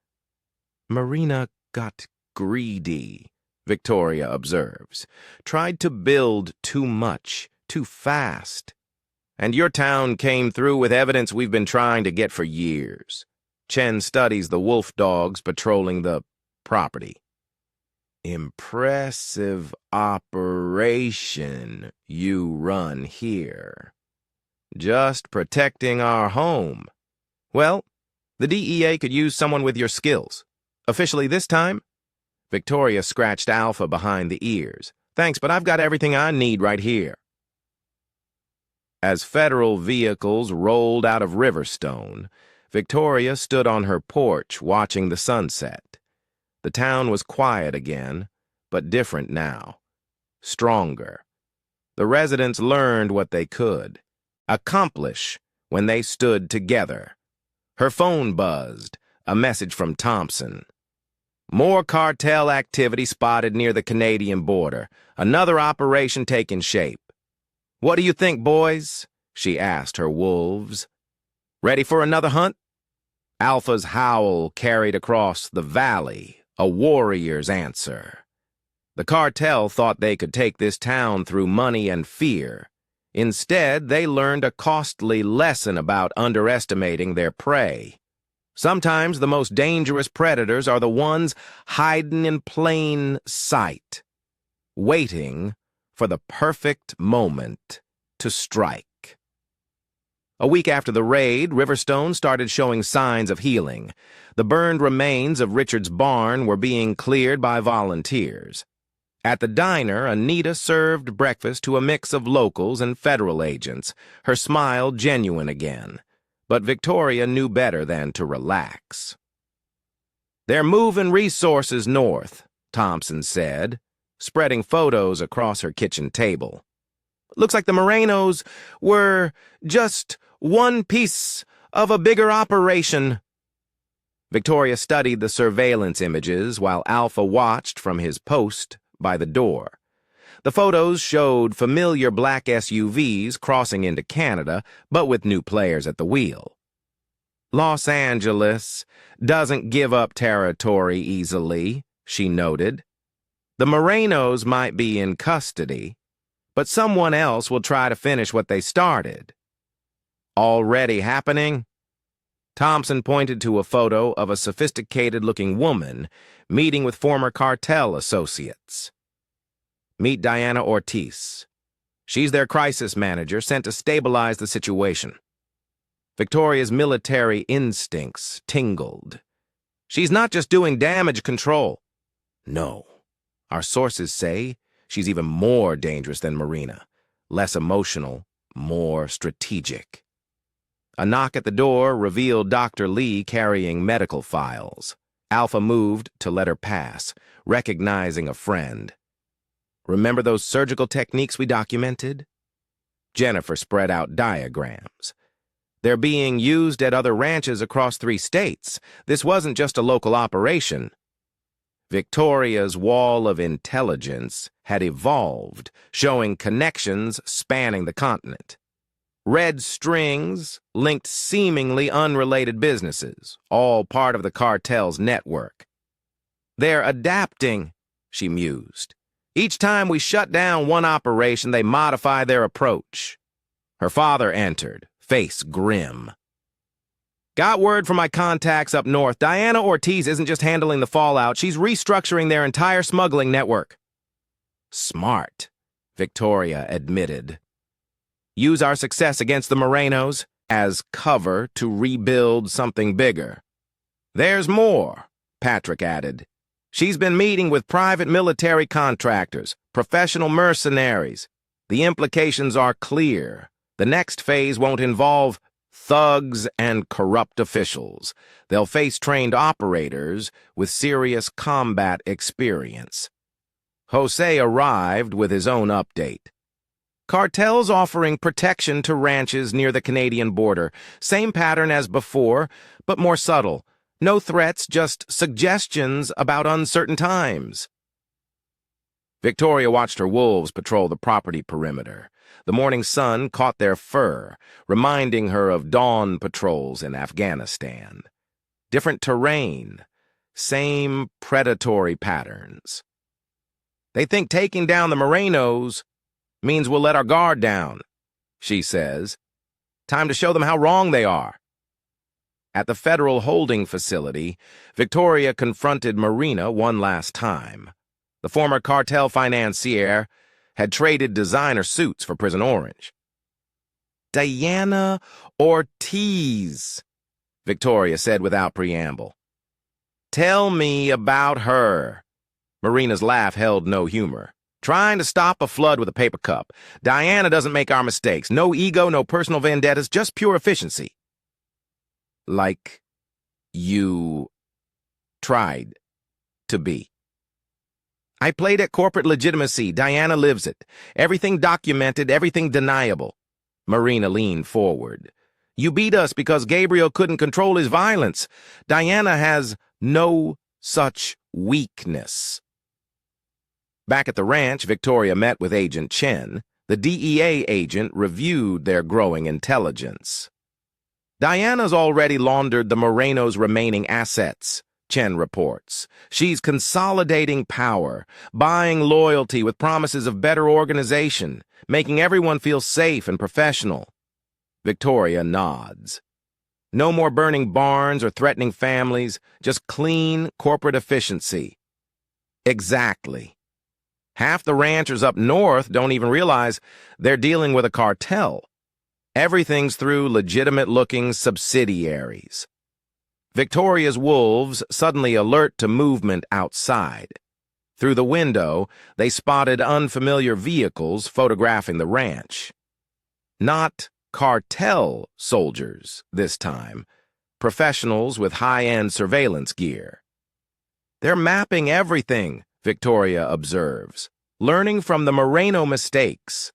Marina got greedy, Victoria observes. Tried to build too much, too fast. And your town came through with evidence we've been trying to get for years. Chen studies the wolf dogs patrolling the property. Impressive operation you run here. Just protecting our home. Well, the DEA could use someone with your skills. Officially this time? Victoria scratched Alpha behind the ears. Thanks, but I've got everything I need right here. As federal vehicles rolled out of Riverstone, Victoria stood on her porch watching the sunset. The town was quiet again, but different now. Stronger. The residents learned what they could accomplish when they stood together. Her phone buzzed, a message from Thompson. More cartel activity spotted near the Canadian border. Another operation taking shape. What do you think, boys? She asked her wolves. Ready for another hunt? Alpha's howl carried across the valley, a warrior's answer. The cartel thought they could take this town through money and fear. Instead, they learned a costly lesson about underestimating their prey. Sometimes the most dangerous predators are the ones hiding in plain sight, waiting for the perfect moment to strike. A week after the raid, Riverstone started showing signs of healing. The burned remains of Richard's barn were being cleared by volunteers. At the diner, Anita served breakfast to a mix of locals and federal agents, her smile genuine again. But Victoria knew better than to relax. They're moving resources north, Thompson said, spreading photos across her kitchen table. Looks like the Morenos were just one piece of a bigger operation. Victoria studied the surveillance images while Alpha watched from his post by the door. The photos showed familiar black SUVs crossing into Canada, but with new players at the wheel. Los Angeles doesn't give up territory easily, she noted. The Morenos might be in custody, but someone else will try to finish what they started. Already happening? Thompson pointed to a photo of a sophisticated-looking woman meeting with former cartel associates. Meet Diana Ortiz. She's their crisis manager sent to stabilize the situation. Victoria's military instincts tingled. She's not just doing damage control. No. Our sources say she's even more dangerous than Marina. Less emotional, more strategic. A knock at the door revealed Dr. Lee carrying medical files. Alpha moved to let her pass, recognizing a friend. Remember those surgical techniques we documented? Jennifer spread out diagrams. They're being used at other ranches across 3 states. This wasn't just a local operation. Victoria's wall of intelligence had evolved, showing connections spanning the continent. Red strings linked seemingly unrelated businesses, all part of the cartel's network. They're adapting, she mused. Each time we shut down one operation, they modify their approach. Her father entered, face grim. Got word from my contacts up north. Diana Ortiz isn't just handling the fallout, she's restructuring their entire smuggling network. Smart, Victoria admitted. Use our success against the Morenos as cover to rebuild something bigger. There's more, Patrick added. She's been meeting with private military contractors, professional mercenaries. The implications are clear. The next phase won't involve thugs and corrupt officials. They'll face trained operators with serious combat experience. Jose arrived with his own update. Cartel's offering protection to ranches near the Canadian border. Same pattern as before, but more subtle. No threats, just suggestions about uncertain times. Victoria watched her wolves patrol the property perimeter. The morning sun caught their fur, reminding her of dawn patrols in Afghanistan. Different terrain, same predatory patterns. They think taking down the Morenos means we'll let our guard down, she says. Time to show them how wrong they are. At the federal holding facility, Victoria confronted Marina one last time. The former cartel financier had traded designer suits for Prison Orange. Diana Ortiz, Victoria said without preamble. Tell me about her. Marina's laugh held no humor. Trying to stop a flood with a paper cup. Diana doesn't make our mistakes. No ego, no personal vendettas, just pure efficiency. Like you tried to be. I played at corporate legitimacy. Diana lives it. Everything documented, everything deniable. Marina leaned forward. You beat us because Gabriel couldn't control his violence. Diana has no such weakness. Back at the ranch, Victoria met with Agent Chen. The DEA agent reviewed their growing intelligence. Diana's already laundered the Moreno's remaining assets, Chen reports. She's consolidating power, buying loyalty with promises of better organization, making everyone feel safe and professional. Victoria nods. No more burning barns or threatening families, just clean corporate efficiency. Exactly. Half the ranchers up north don't even realize they're dealing with a cartel. Everything's through legitimate-looking subsidiaries. Victoria's wolves suddenly alert to movement outside. Through the window, they spotted unfamiliar vehicles photographing the ranch. Not cartel soldiers this time, professionals with high-end surveillance gear. They're mapping everything, Victoria observes, learning from the Moreno mistakes.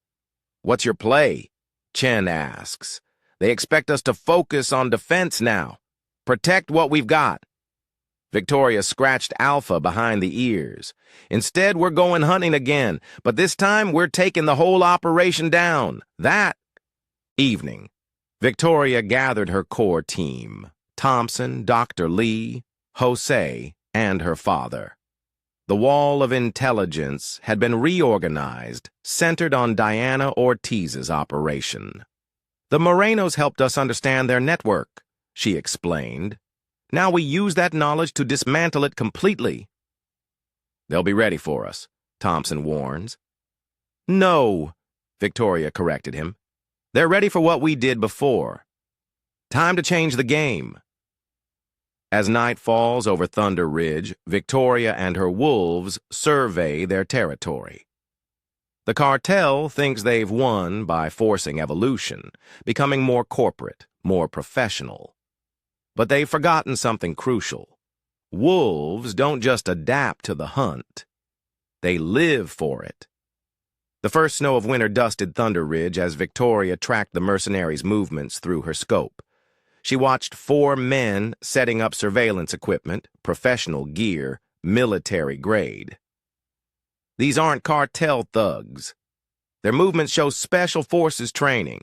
What's your play? Chen asks. They expect us to focus on defense now. Protect what we've got. Victoria scratched Alpha behind the ears. Instead, we're going hunting again, but this time we're taking the whole operation down. That evening, Victoria gathered her core team, Thompson, Dr. Lee, Jose, and her father. The wall of intelligence had been reorganized, centered on Diana Ortiz's operation. The Morenos helped us understand their network, she explained. Now we use that knowledge to dismantle it completely. They'll be ready for us, Thompson warns. No, Victoria corrected him. They're ready for what we did before. Time to change the game. As night falls over Thunder Ridge, Victoria and her wolves survey their territory. The cartel thinks they've won by forcing evolution, becoming more corporate, more professional. But they've forgotten something crucial. Wolves don't just adapt to the hunt. They live for it. The first snow of winter dusted Thunder Ridge as Victoria tracked the mercenaries' movements through her scope. She watched 4 men setting up surveillance equipment, professional gear, military grade. These aren't cartel thugs. Their movements show special forces training.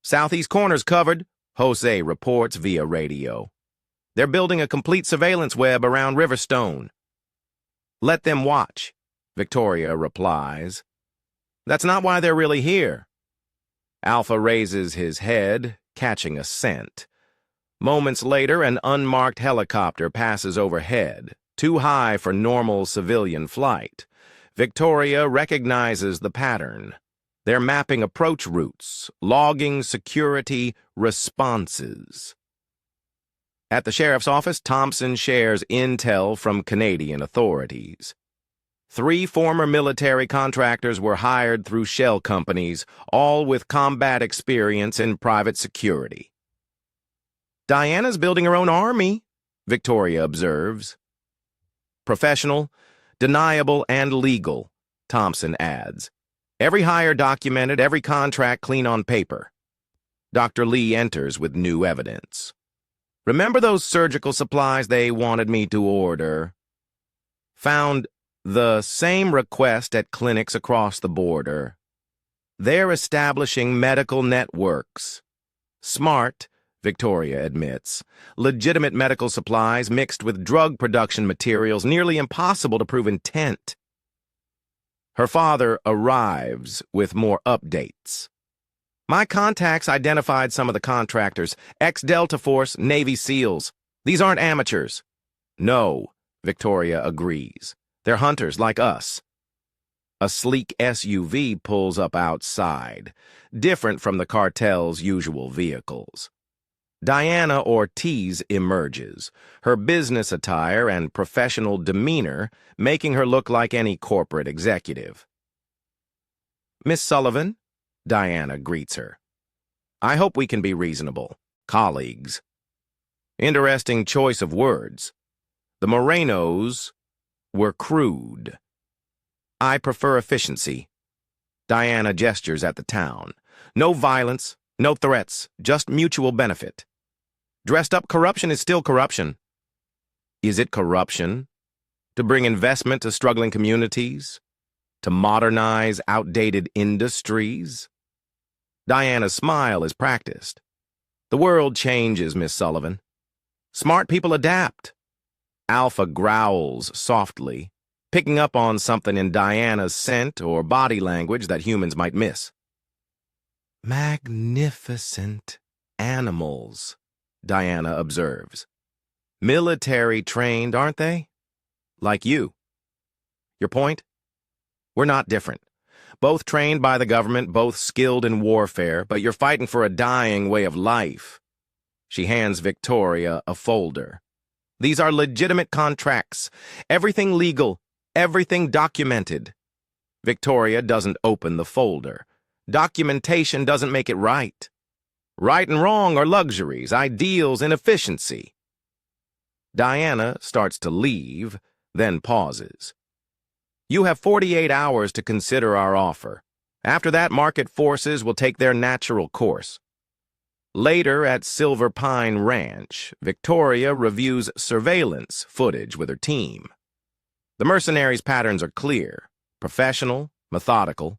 Southeast corner's covered, Jose reports via radio. They're building a complete surveillance web around Riverstone. Let them watch, Victoria replies. That's not why they're really here. Alpha raises his head, catching a scent. Moments later, an unmarked helicopter passes overhead, too high for normal civilian flight. Victoria recognizes the pattern. They're mapping approach routes, logging security responses. At the sheriff's office, Thompson shares intel from Canadian authorities. 3 former military contractors were hired through shell companies, all with combat experience in private security. Diana's building her own army, Victoria observes. Professional, deniable, and legal, Thompson adds. Every hire documented, every contract clean on paper. Dr. Lee enters with new evidence. Remember those surgical supplies they wanted me to order? Found the same request at clinics across the border. They're establishing medical networks. Smart, Victoria admits. Legitimate medical supplies mixed with drug production materials, nearly impossible to prove intent. Her father arrives with more updates. My contacts identified some of the contractors, ex-Delta Force, Navy SEALs. These aren't amateurs. No, Victoria agrees. They're hunters like us. A sleek SUV pulls up outside, different from the cartel's usual vehicles. Diana Ortiz emerges, her business attire and professional demeanor making her look like any corporate executive. Miss Sullivan, Diana greets her. I hope we can be reasonable. Colleagues. Interesting choice of words. The Morenos were crude. I prefer efficiency. Diana gestures at the town. No violence, no threats, just mutual benefit. Dressed-up corruption is still corruption. Is it corruption to bring investment to struggling communities? To modernize outdated industries? Diana's smile is practiced. The world changes, Miss Sullivan. Smart people adapt. Alpha growls softly, picking up on something in Diana's scent or body language that humans might miss. Magnificent animals, Diana observes. Military trained, aren't they? Like you. Your point? We're not different. Both trained by the government, both skilled in warfare, but you're fighting for a dying way of life. She hands Victoria a folder. These are legitimate contracts. Everything legal, everything documented. Victoria doesn't open the folder. Documentation doesn't make it right. Right and wrong are luxuries, ideals, and efficiency. Diana starts to leave, then pauses. You have 48 hours to consider our offer. After that, market forces will take their natural course. Later at Silverpine Ranch, Victoria reviews surveillance footage with her team. The mercenaries' patterns are clear, professional, methodical,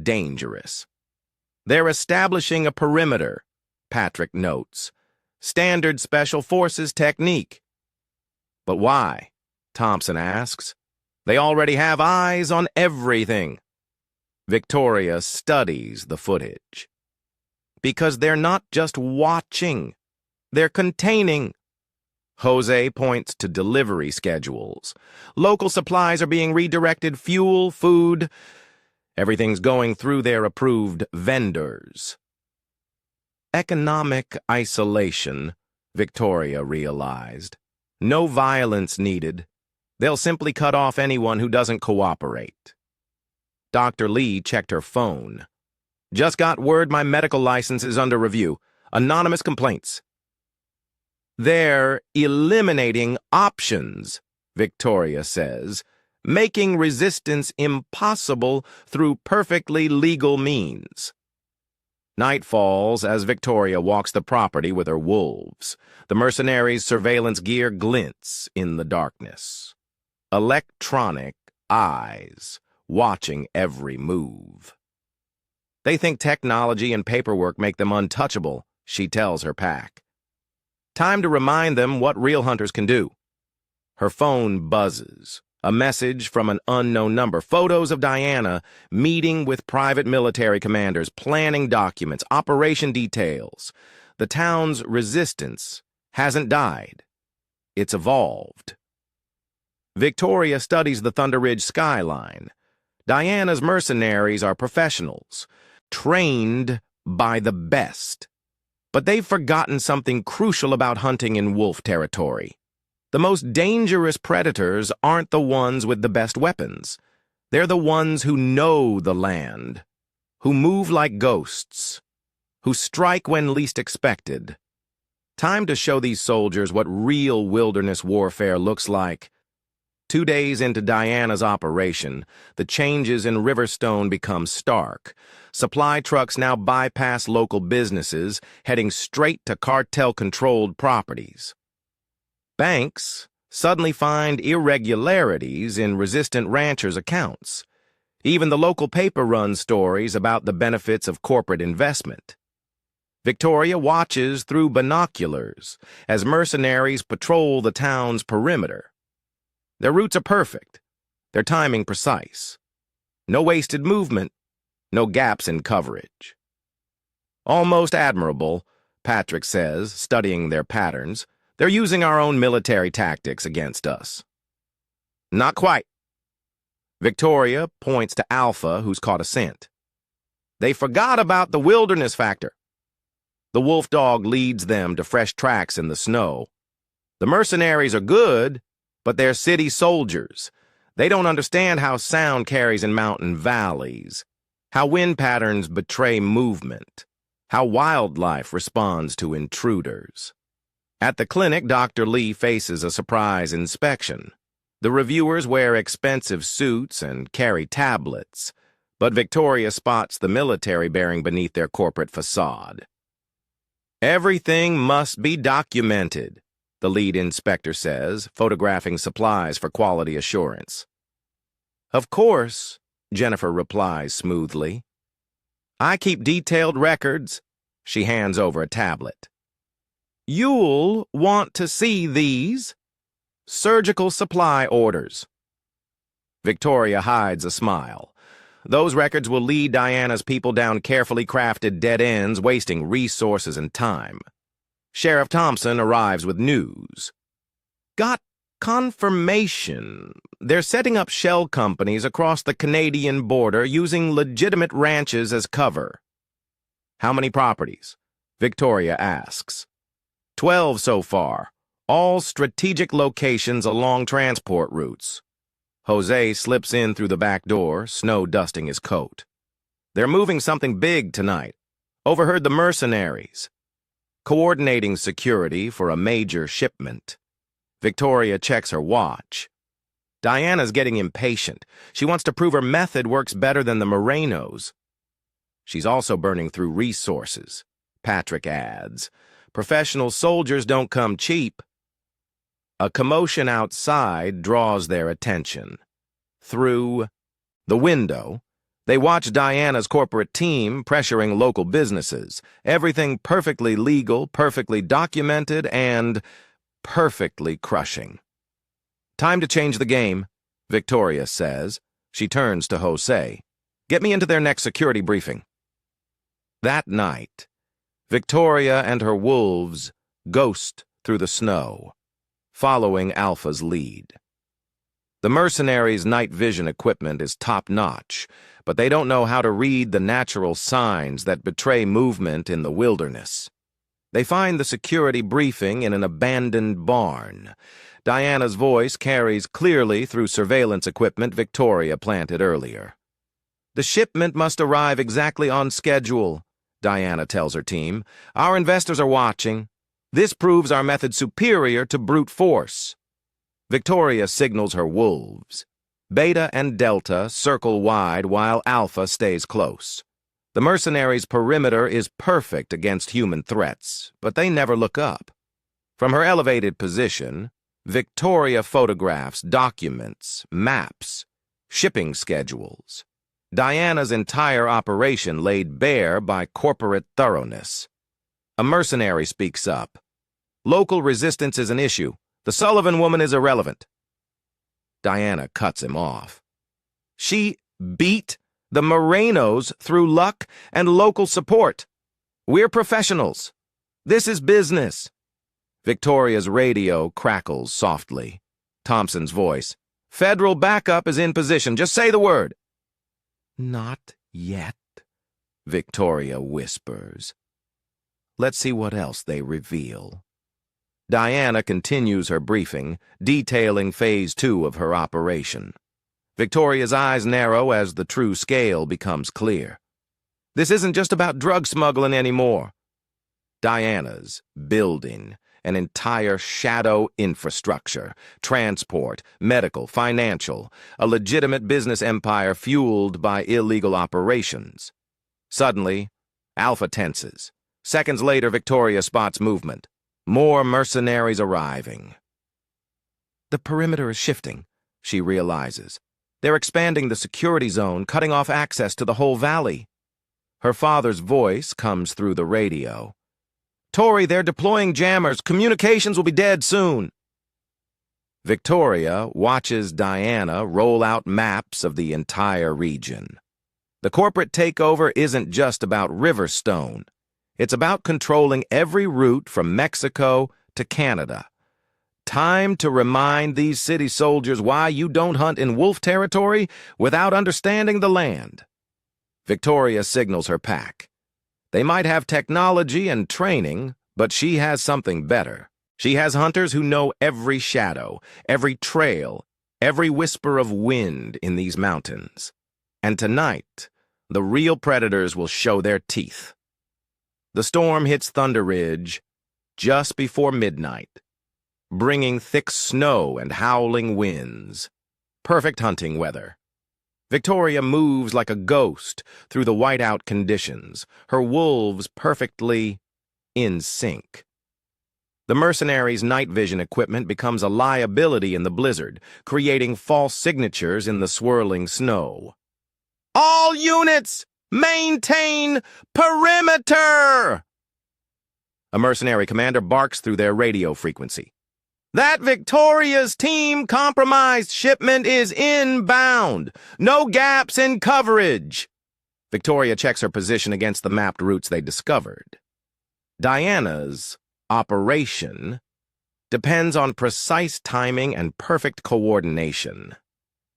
dangerous. They're establishing a perimeter, Patrick notes. Standard special forces technique. But why? Thompson asks. They already have eyes on everything. Victoria studies the footage. Because they're not just watching, they're containing. Jose points to delivery schedules. Local supplies are being redirected, fuel, food. Everything's going through their approved vendors. Economic isolation, Victoria realized. No violence needed. They'll simply cut off anyone who doesn't cooperate. Dr. Lee checked her phone. Just got word my medical license is under review. Anonymous complaints. They're eliminating options, Victoria says, making resistance impossible through perfectly legal means. Night falls as Victoria walks the property with her wolves. The mercenaries' surveillance gear glints in the darkness. Electronic eyes watching every move. They think technology and paperwork make them untouchable, she tells her pack. Time to remind them what real hunters can do. Her phone buzzes. A message from an unknown number. Photos of Diana meeting with private military commanders, planning documents, operation details. The town's resistance hasn't died. It's evolved. Victoria studies the Thunder Ridge skyline. Diana's mercenaries are professionals, trained by the best. But they've forgotten something crucial about hunting in wolf territory. The most dangerous predators aren't the ones with the best weapons. They're the ones who know the land, who move like ghosts, who strike when least expected. Time to show these soldiers what real wilderness warfare looks like. 2 days into Diana's operation, the changes in Riverstone become stark. Supply trucks now bypass local businesses, heading straight to cartel-controlled properties. Banks suddenly find irregularities in resistant ranchers' accounts. Even the local paper runs stories about the benefits of corporate investment. Victoria watches through binoculars as mercenaries patrol the town's perimeter. Their routes are perfect, their timing precise. No wasted movement, no gaps in coverage. Almost admirable, Patrick says, studying their patterns. They're using our own military tactics against us. Not quite. Victoria points to Alpha, who's caught a scent. They forgot about the wilderness factor. The wolf dog leads them to fresh tracks in the snow. The mercenaries are good, but they're city soldiers. They don't understand how sound carries in mountain valleys, how wind patterns betray movement, how wildlife responds to intruders. At the clinic, Dr. Lee faces a surprise inspection. The reviewers wear expensive suits and carry tablets, but Victoria spots the military bearing beneath their corporate facade. Everything must be documented, the lead inspector says, photographing supplies for quality assurance. Of course, Jennifer replies smoothly. I keep detailed records. She hands over a tablet. You'll want to see these. Surgical supply orders. Victoria hides a smile. Those records will lead Diana's people down carefully crafted dead ends, wasting resources and time. Sheriff Thompson arrives with news. Got confirmation. They're setting up shell companies across the Canadian border using legitimate ranches as cover. How many properties? Victoria asks. 12 so far, all strategic locations along transport routes. Jose slips in through the back door, snow dusting his coat. They're moving something big tonight. Overheard the mercenaries. Coordinating security for a major shipment. Victoria checks her watch. Diana's getting impatient. She wants to prove her method works better than the Morenos. She's also burning through resources, Patrick adds. Professional soldiers don't come cheap. A commotion outside draws their attention. Through the window, they watch Diana's corporate team pressuring local businesses. Everything perfectly legal, perfectly documented, and perfectly crushing. Time to change the game, Victoria says. She turns to Jose. Get me into their next security briefing. That night, Victoria and her wolves ghost through the snow, following Alpha's lead. The mercenaries' night vision equipment is top-notch, but they don't know how to read the natural signs that betray movement in the wilderness. They find the security briefing in an abandoned barn. Diana's voice carries clearly through surveillance equipment Victoria planted earlier. The shipment must arrive exactly on schedule, Diana tells her team. Our investors are watching. This proves our method superior to brute force. Victoria signals her wolves. Beta and Delta circle wide while Alpha stays close. The mercenaries' perimeter is perfect against human threats, but they never look up. From her elevated position, Victoria photographs, documents, maps, shipping schedules. Diana's entire operation laid bare by corporate thoroughness. A mercenary speaks up. Local resistance is an issue. The Sullivan woman is irrelevant. Diana cuts him off. She beat the Morenos through luck and local support. We're professionals. This is business. Victoria's radio crackles softly. Thompson's voice. Federal backup is in position. Just say the word. Not yet, Victoria whispers. Let's see what else they reveal. Diana continues her briefing, detailing Phase 2 of her operation. Victoria's eyes narrow as the true scale becomes clear. This isn't just about drug smuggling anymore. Diana's building an entire shadow infrastructure, transport, medical, financial, a legitimate business empire fueled by illegal operations. Suddenly, Alpha tenses. Seconds later, Victoria spots movement. More mercenaries arriving. The perimeter is shifting, she realizes. They're expanding the security zone, cutting off access to the whole valley. Her father's voice comes through the radio. "Tori, they're deploying jammers. Communications will be dead soon." Victoria watches Diana roll out maps of the entire region. The corporate takeover isn't just about Riverstone. It's about controlling every route from Mexico to Canada. Time to remind these city soldiers why you don't hunt in wolf territory without understanding the land. Victoria signals her pack. They might have technology and training, but she has something better. She has hunters who know every shadow, every trail, every whisper of wind in these mountains. And tonight, the real predators will show their teeth. The storm hits Thunder Ridge just before midnight, bringing thick snow and howling winds. Perfect hunting weather. Victoria moves like a ghost through the whiteout conditions, her wolves perfectly in sync. The mercenaries' night vision equipment becomes a liability in the blizzard, creating false signatures in the swirling snow. "All units, maintain perimeter!" A mercenary commander barks through their radio frequency. "That Victoria's team compromised shipment is inbound. No gaps in coverage." Victoria checks her position against the mapped routes they discovered. Diana's operation depends on precise timing and perfect coordination.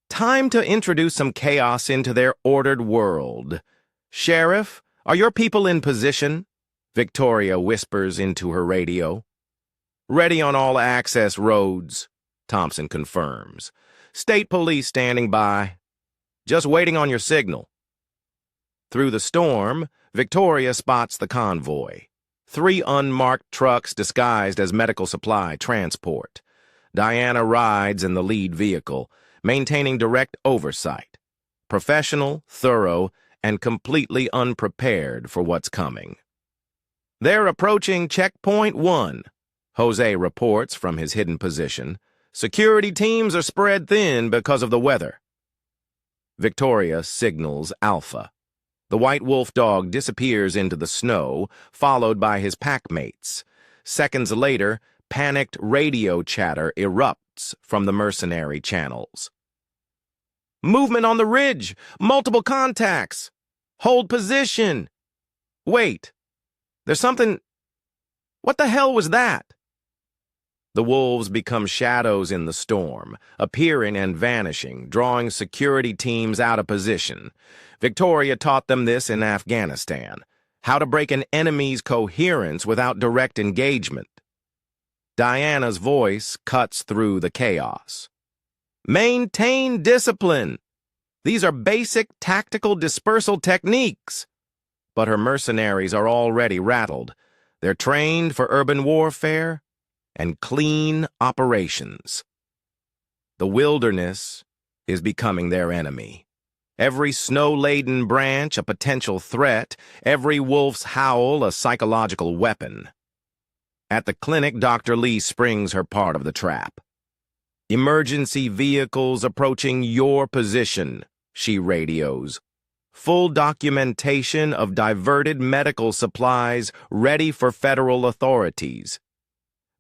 Time to introduce some chaos into their ordered world. "Sheriff, are your people in position?" Victoria whispers into her radio. "Ready on all access roads," Thompson confirms. "State police standing by. Just waiting on your signal." Through the storm, Victoria spots the convoy. 3 unmarked trucks disguised as medical supply transport. Diana rides in the lead vehicle, maintaining direct oversight. Professional, thorough, and completely unprepared for what's coming. "They're approaching checkpoint 1. Jose reports from his hidden position. "Security teams are spread thin because of the weather." Victoria signals Alpha. The white wolf dog disappears into the snow, followed by his packmates. Seconds later, panicked radio chatter erupts from the mercenary channels. "Movement on the ridge! Multiple contacts! Hold position! Wait! There's something... What the hell was that?" The wolves become shadows in the storm, appearing and vanishing, drawing security teams out of position. Victoria taught them this in Afghanistan, how to break an enemy's coherence without direct engagement. Diana's voice cuts through the chaos. "Maintain discipline. These are basic tactical dispersal techniques." But her mercenaries are already rattled. They're trained for urban warfare and clean operations. The wilderness is becoming their enemy. Every snow-laden branch a potential threat, every wolf's howl a psychological weapon. At the clinic, Dr. Lee springs her part of the trap. "Emergency vehicles approaching your position," she radios. "Full documentation of diverted medical supplies ready for federal authorities."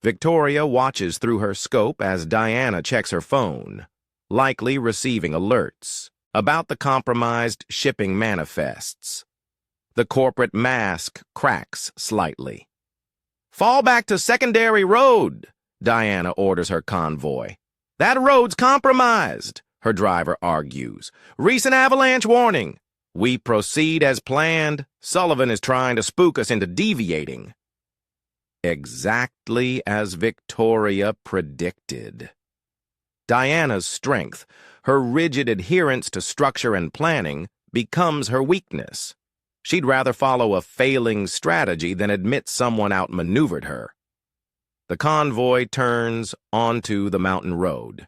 Victoria watches through her scope as Diana checks her phone, likely receiving alerts about the compromised shipping manifests. The corporate mask cracks slightly. "Fall back to secondary road," Diana orders her convoy. "That road's compromised," her driver argues. "Recent avalanche warning. We proceed as planned. Sullivan is trying to spook us into deviating." Exactly as Victoria predicted. Diana's strength, her rigid adherence to structure and planning, becomes her weakness. She'd rather follow a failing strategy than admit someone outmaneuvered her. The convoy turns onto the mountain road.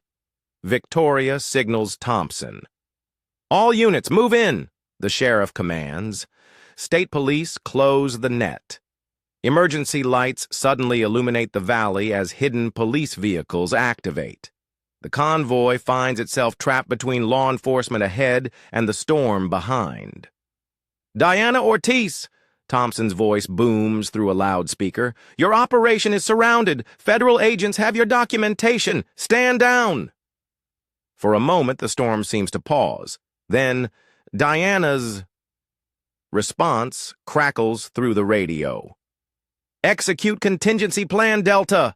Victoria signals Thompson. "All units, move in," the sheriff commands. State police close the net. Emergency lights suddenly illuminate the valley as hidden police vehicles activate. The convoy finds itself trapped between law enforcement ahead and the storm behind. "Diana Ortiz," Thompson's voice booms through a loudspeaker. "Your operation is surrounded. Federal agents have your documentation. Stand down." For a moment, the storm seems to pause. Then, Diana's response crackles through the radio. "Execute contingency plan, Delta."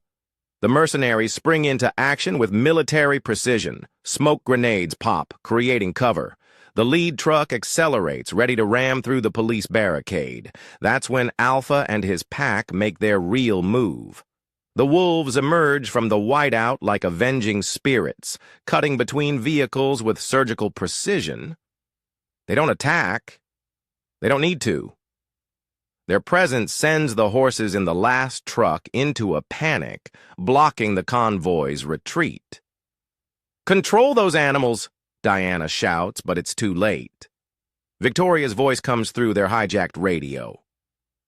The mercenaries spring into action with military precision. Smoke grenades pop, creating cover. The lead truck accelerates, ready to ram through the police barricade. That's when Alpha and his pack make their real move. The wolves emerge from the whiteout like avenging spirits, cutting between vehicles with surgical precision. They don't attack. They don't need to. Their presence sends the horses in the last truck into a panic, blocking the convoy's retreat. "Control those animals," Diana shouts, but it's too late. Victoria's voice comes through their hijacked radio.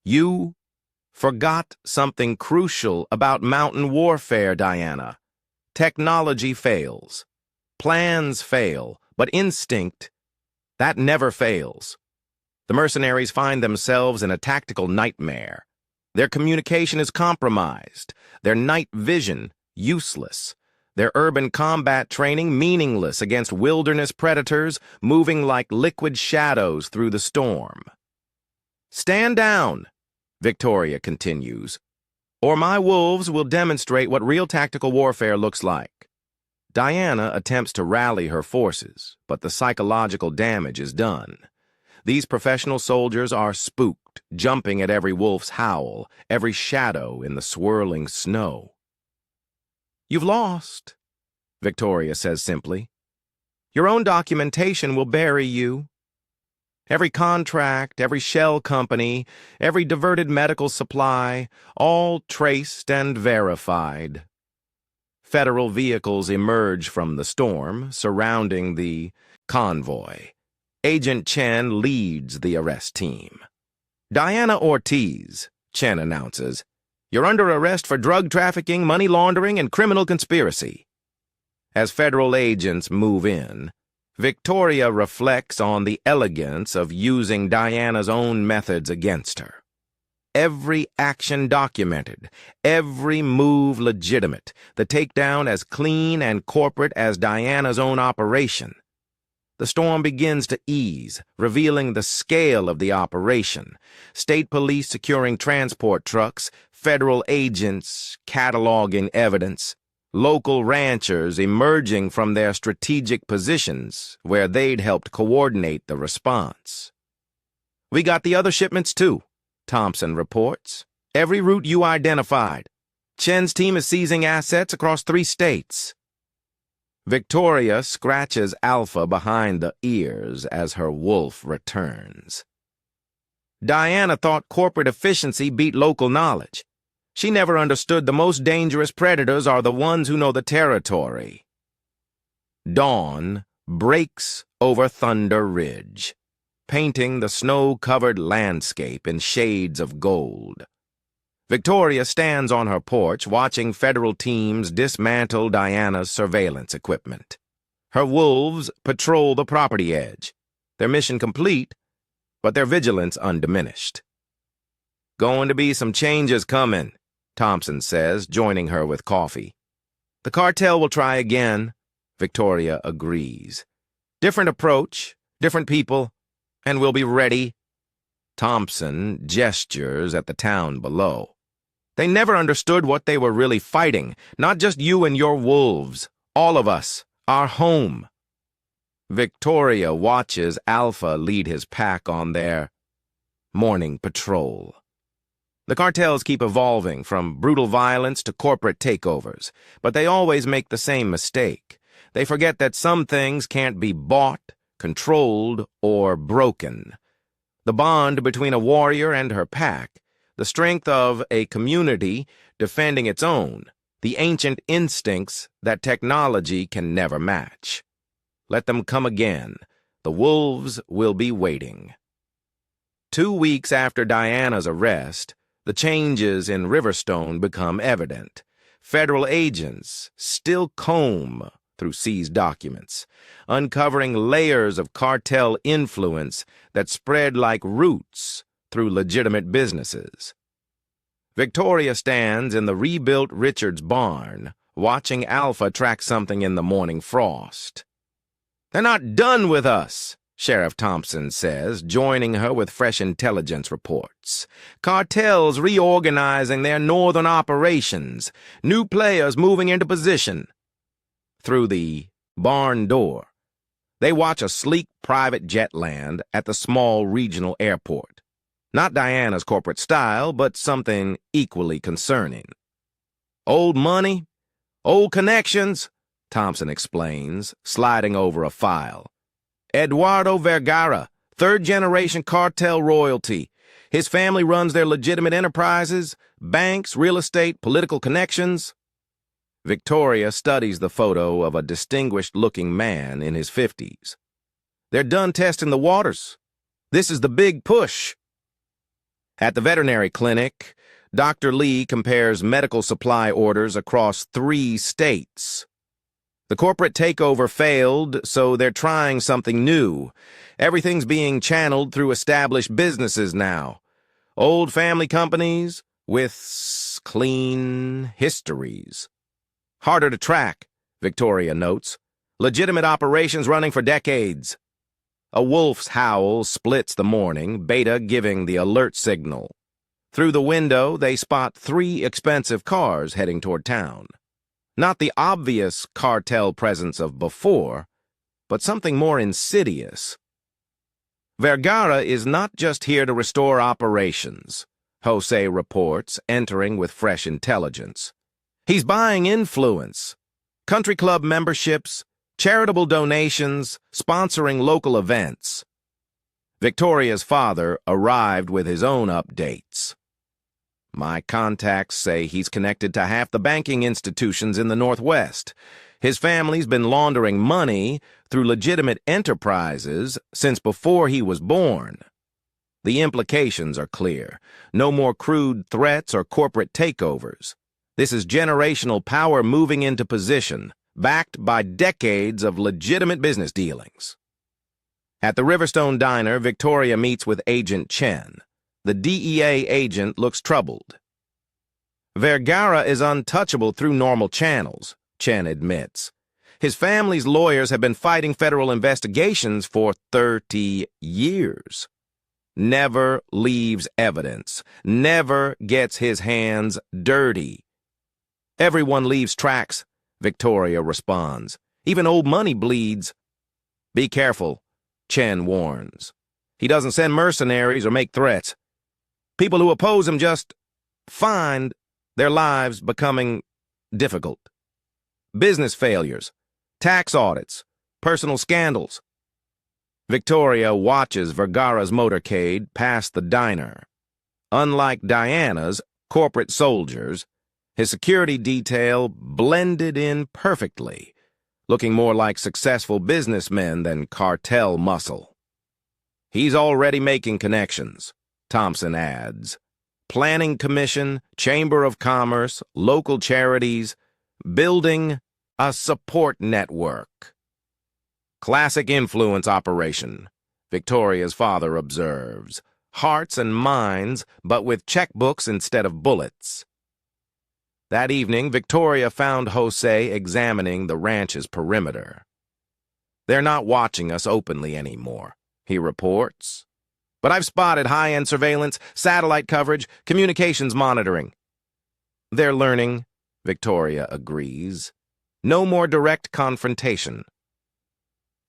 "You forgot something crucial about mountain warfare, Diana. Technology fails. Plans fail, but instinct, that never fails." The mercenaries find themselves in a tactical nightmare. Their communication is compromised, their night vision useless, their urban combat training meaningless against wilderness predators moving like liquid shadows through the storm. "Stand down," Victoria continues, "or my wolves will demonstrate what real tactical warfare looks like." Diana attempts to rally her forces, but the psychological damage is done. These professional soldiers are spooked, jumping at every wolf's howl, every shadow in the swirling snow. "You've lost," Victoria says simply. "Your own documentation will bury you. Every contract, every shell company, every diverted medical supply, all traced and verified." Federal vehicles emerge from the storm, surrounding the convoy. Agent Chen leads the arrest team. "Diana Ortiz," Chen announces, "you're under arrest for drug trafficking, money laundering, and criminal conspiracy." As federal agents move in, Victoria reflects on the elegance of using Diana's own methods against her. Every action documented, every move legitimate, the takedown as clean and corporate as Diana's own operation. The storm begins to ease, revealing the scale of the operation. State police securing transport trucks, federal agents cataloging evidence, local ranchers emerging from their strategic positions where they'd helped coordinate the response. "We got the other shipments too," Thompson reports. "Every route you identified. Chen's team is seizing assets across 3 states. Victoria scratches Alpha behind the ears as her wolf returns. Diana thought corporate efficiency beat local knowledge. She never understood the most dangerous predators are the ones who know the territory. Dawn breaks over Thunder Ridge, painting the snow-covered landscape in shades of gold. Victoria stands on her porch watching federal teams dismantle Diana's surveillance equipment. Her wolves patrol the property edge, their mission complete, but their vigilance undiminished. "Going to be some changes coming," Thompson says, joining her with coffee. "The cartel will try again," Victoria agrees. "Different approach, different people, and we'll be ready." Thompson gestures at the town below. "They never understood what they were really fighting, not just you and your wolves, all of us, our home." Victoria watches Alpha lead his pack on their morning patrol. The cartels keep evolving from brutal violence to corporate takeovers, but they always make the same mistake. They forget that some things can't be bought, controlled, or broken. The bond between a warrior and her pack, the strength of a community defending its own, the ancient instincts that technology can never match. Let them come again. The wolves will be waiting. 2 weeks after Diana's arrest, the changes in Riverstone become evident. Federal agents still comb through seized documents, uncovering layers of cartel influence that spread like roots through legitimate businesses. Victoria stands in the rebuilt Richards barn, watching Alpha track something in the morning frost. "They're not done with us," Sheriff Thompson says, joining her with fresh intelligence reports. "Cartels reorganizing their northern operations, new players moving into position." Through the barn door, they watch a sleek private jet land at the small regional airport. Not Diana's corporate style, but something equally concerning. "Old money, old connections," Thompson explains, sliding over a file. "Eduardo Vergara, third-generation cartel royalty. His family runs their legitimate enterprises, banks, real estate, political connections." Victoria studies the photo of a distinguished-looking man in his 50s. "They're done testing the waters. This is the big push." At the veterinary clinic, Dr. Lee compares medical supply orders across 3 states. The corporate takeover failed, so they're trying something new. Everything's being channeled through established businesses now. Old family companies with clean histories. "Harder to track," Victoria notes. "Legitimate operations running for decades." A wolf's howl splits the morning, Beta giving the alert signal. Through the window, they spot 3 expensive cars heading toward town. Not the obvious cartel presence of before, but something more insidious. Vergara is not just here to restore operations, Jose reports, entering with fresh intelligence. He's buying influence, country club memberships, charitable donations, sponsoring local events. Victoria's father arrived with his own updates. "My contacts say he's connected to half the banking institutions in the Northwest. His family's been laundering money through legitimate enterprises since before he was born." The implications are clear. No more crude threats or corporate takeovers. This is generational power moving into position, backed by decades of legitimate business dealings. At the Riverstone diner, Victoria meets with Agent Chen. The DEA agent looks troubled. "Vergara is untouchable through normal channels," Chen admits. "His family's lawyers have been fighting federal investigations for 30 years. Never leaves evidence, never gets his hands dirty." "Everyone leaves tracks," Victoria responds. "Even old money bleeds." "Be careful," Chen warns. "He doesn't send mercenaries or make threats. People who oppose him just find their lives becoming difficult. Business failures, tax audits, personal scandals." Victoria watches Vergara's motorcade pass the diner. Unlike Diana's corporate soldiers, his security detail blended in perfectly, looking more like successful businessmen than cartel muscle. "He's already making connections," Thompson adds. "Planning Commission, Chamber of Commerce, local charities, building a support network." "Classic influence operation," Victoria's father observes. "Hearts and minds, but with checkbooks instead of bullets." That evening, Victoria found Jose examining the ranch's perimeter. "They're not watching us openly anymore," he reports. "But I've spotted high-end surveillance, satellite coverage, communications monitoring." "They're learning," Victoria agrees. "No more direct confrontation."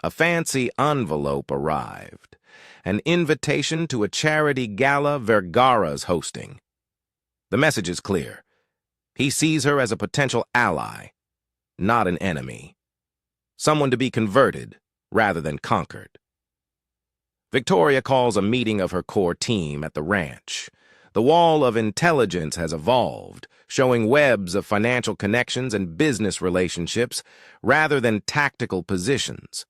A fancy envelope arrived, an invitation to a charity gala Vergara's hosting. The message is clear. He sees her as a potential ally, not an enemy. Someone to be converted rather than conquered. Victoria calls a meeting of her core team at the ranch. The wall of intelligence has evolved, showing webs of financial connections and business relationships rather than tactical positions.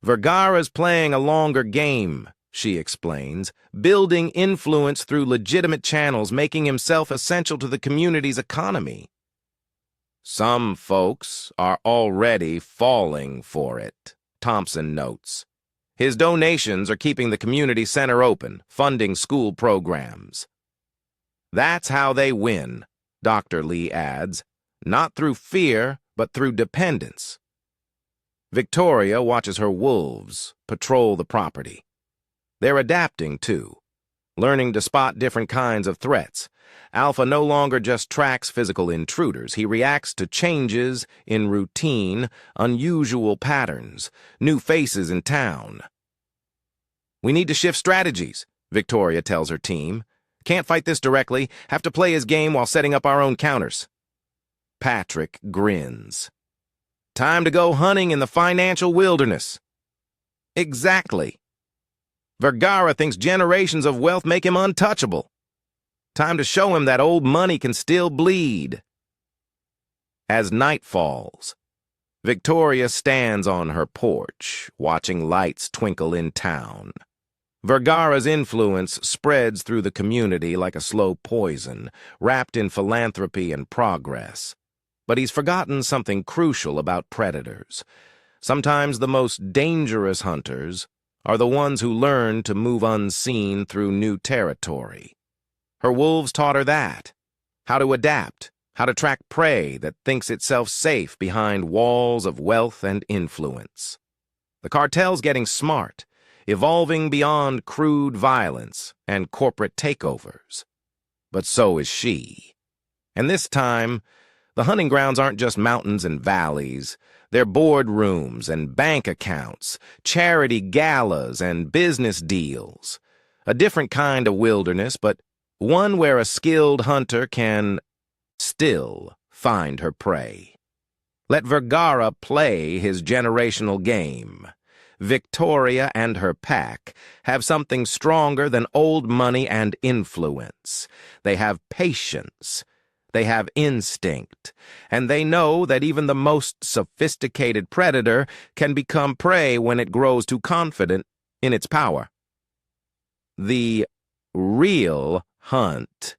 Vergara's playing a longer game, she explains, building influence through legitimate channels, making himself essential to the community's economy. Some folks are already falling for it, Thompson notes. His donations are keeping the community center open, funding school programs. That's how they win, Dr. Lee adds, not through fear, but through dependence. Victoria watches her wolves patrol the property. They're adapting, too, learning to spot different kinds of threats. Alpha no longer just tracks physical intruders. He reacts to changes in routine, unusual patterns, new faces in town. We need to shift strategies, Victoria tells her team. Can't fight this directly, have to play his game while setting up our own counters. Patrick grins. Time to go hunting in the financial wilderness. Exactly. Vergara thinks generations of wealth make him untouchable. Time to show him that old money can still bleed. As night falls, Victoria stands on her porch, watching lights twinkle in town. Vergara's influence spreads through the community like a slow poison, wrapped in philanthropy and progress. But he's forgotten something crucial about predators. Sometimes the most dangerous hunters are the ones who learn to move unseen through new territory. Her wolves taught her that. How to adapt, how to track prey that thinks itself safe behind walls of wealth and influence. The cartel's getting smart, evolving beyond crude violence and corporate takeovers. But so is she. And this time, the hunting grounds aren't just mountains and valleys. They're boardrooms and bank accounts, charity galas and business deals. A different kind of wilderness, but one where a skilled hunter can still find her prey. Let Vergara play his generational game. Victoria and her pack have something stronger than old money and influence. They have patience. They have instinct, and they know that even the most sophisticated predator can become prey when it grows too confident in its power. The real hunt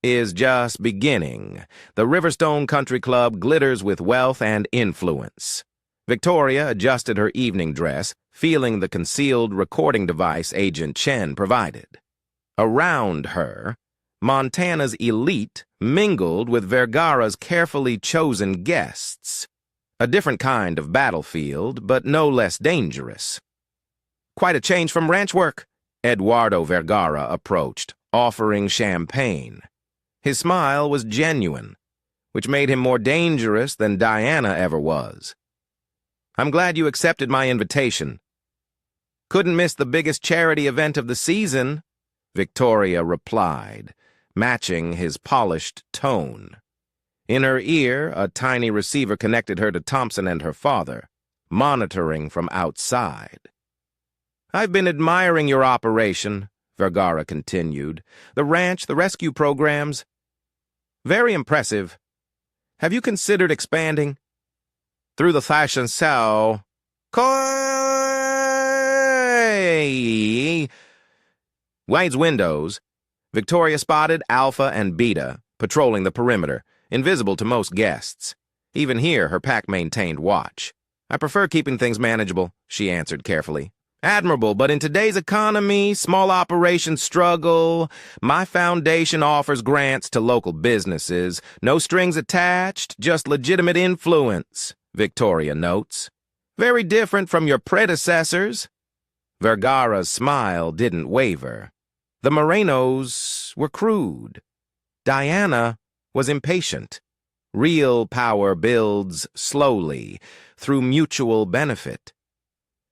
is just beginning. The Riverstone Country Club glitters with wealth and influence. Victoria adjusted her evening dress, feeling the concealed recording device Agent Chen provided. Around her, Montana's elite mingled with Vergara's carefully chosen guests. A different kind of battlefield, but no less dangerous. Quite a change from ranch work, Eduardo Vergara approached, offering champagne. His smile was genuine, which made him more dangerous than Diana ever was. I'm glad you accepted my invitation. Couldn't miss the biggest charity event of the season, Victoria replied, matching his polished tone. In her ear, a tiny receiver connected her to Thompson and her father, monitoring from outside. I've been admiring your operation, Vergara continued. The ranch, the rescue programs. Very impressive. Have you considered expanding? Through the fashion show. Wade's windows, Victoria spotted Alpha and Beta patrolling the perimeter, invisible to most guests. Even here, her pack maintained watch. I prefer keeping things manageable, she answered carefully. Admirable, but in today's economy, small operations struggle. My foundation offers grants to local businesses. No strings attached, just legitimate influence, Victoria notes. Very different from your predecessors. Vergara's smile didn't waver. The Morenos were crude. Diana was impatient. Real power builds slowly, through mutual benefit.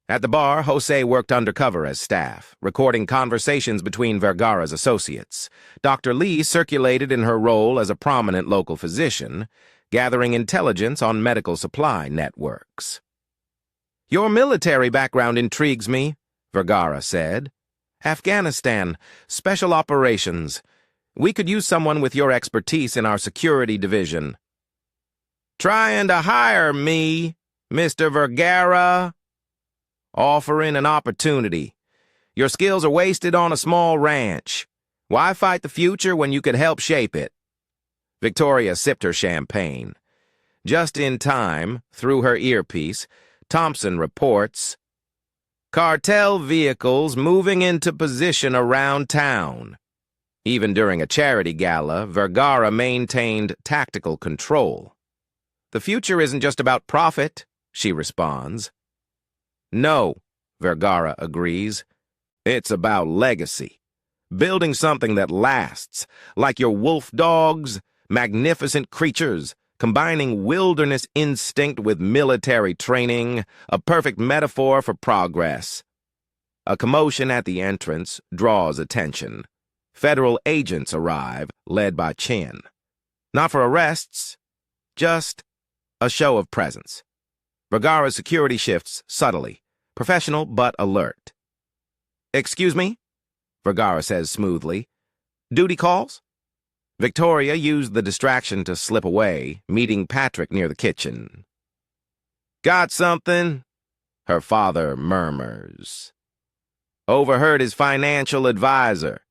At the bar, Jose worked undercover as staff, recording conversations between Vergara's associates. Dr. Lee circulated in her role as a prominent local physician, gathering intelligence on medical supply networks. Your military background intrigues me, Vergara said. Afghanistan, special operations. We could use someone with your expertise in our security division. Trying to hire me, Mr. Vergara? Offering an opportunity. Your skills are wasted on a small ranch. Why fight the future when you could help shape it? Victoria sipped her champagne. Just in time, through her earpiece, Thompson reports, Cartel vehicles moving into position around town. Even during a charity gala, Vergara maintained tactical control. The future isn't just about profit, she responds. No, Vergara agrees. It's about legacy. Building something that lasts, like your wolf dogs, magnificent creatures, combining wilderness instinct with military training, a perfect metaphor for progress. A commotion at the entrance draws attention. Federal agents arrive, led by Chin. Not for arrests, just a show of presence. Vergara's security shifts subtly, professional but alert. Excuse me? Vergara says smoothly. Duty calls? Victoria used the distraction to slip away, meeting Patrick near the kitchen. Got something? Her father murmurs. Overheard his financial advisor.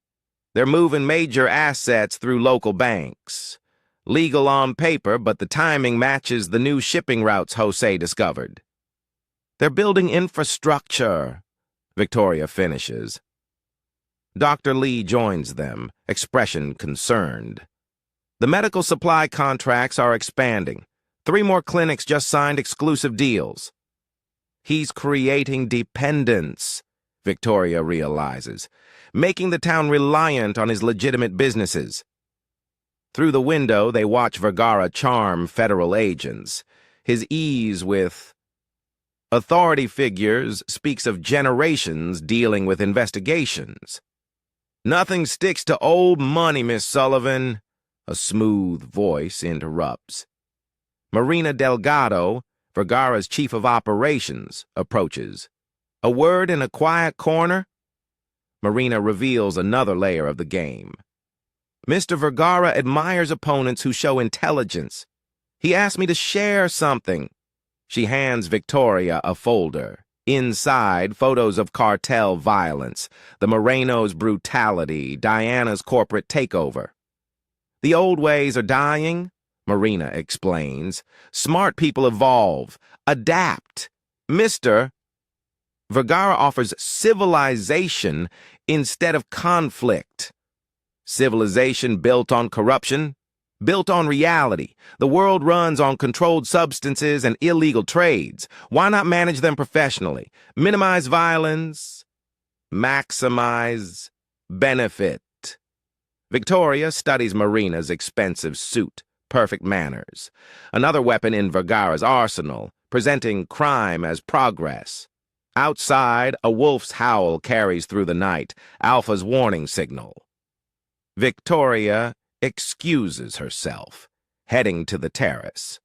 They're moving major assets through local banks. Legal on paper, but the timing matches the new shipping routes Jose discovered. They're building infrastructure, Victoria finishes. Dr. Lee joins them, expression concerned. The medical supply contracts are expanding. 3 more clinics just signed exclusive deals. He's creating dependence, Victoria realizes, making the town reliant on his legitimate businesses. Through the window, they watch Vergara charm federal agents. His ease with authority figures speaks of generations dealing with investigations. Nothing sticks to old money, Miss Sullivan, a smooth voice interrupts. Marina Delgado, Vergara's chief of operations, approaches. A word in a quiet corner? Marina reveals another layer of the game. Mr. Vergara admires opponents who show intelligence. He asked me to share something. She hands Victoria a folder. Inside, photos of cartel violence, the Moreno's brutality, Diana's corporate takeover. The old ways are dying, Marina explains. Smart people evolve, adapt. Mr. Vergara offers civilization instead of conflict. Civilization built on corruption, built on reality. The world runs on controlled substances and illegal trades. Why not manage them professionally? Minimize violence, maximize benefit. Victoria studies Marina's expensive suit, perfect manners. Another weapon in Vergara's arsenal, presenting crime as progress. Outside, a wolf's howl carries through the night, Alpha's warning signal. Victoria excuses herself, heading to the terrace.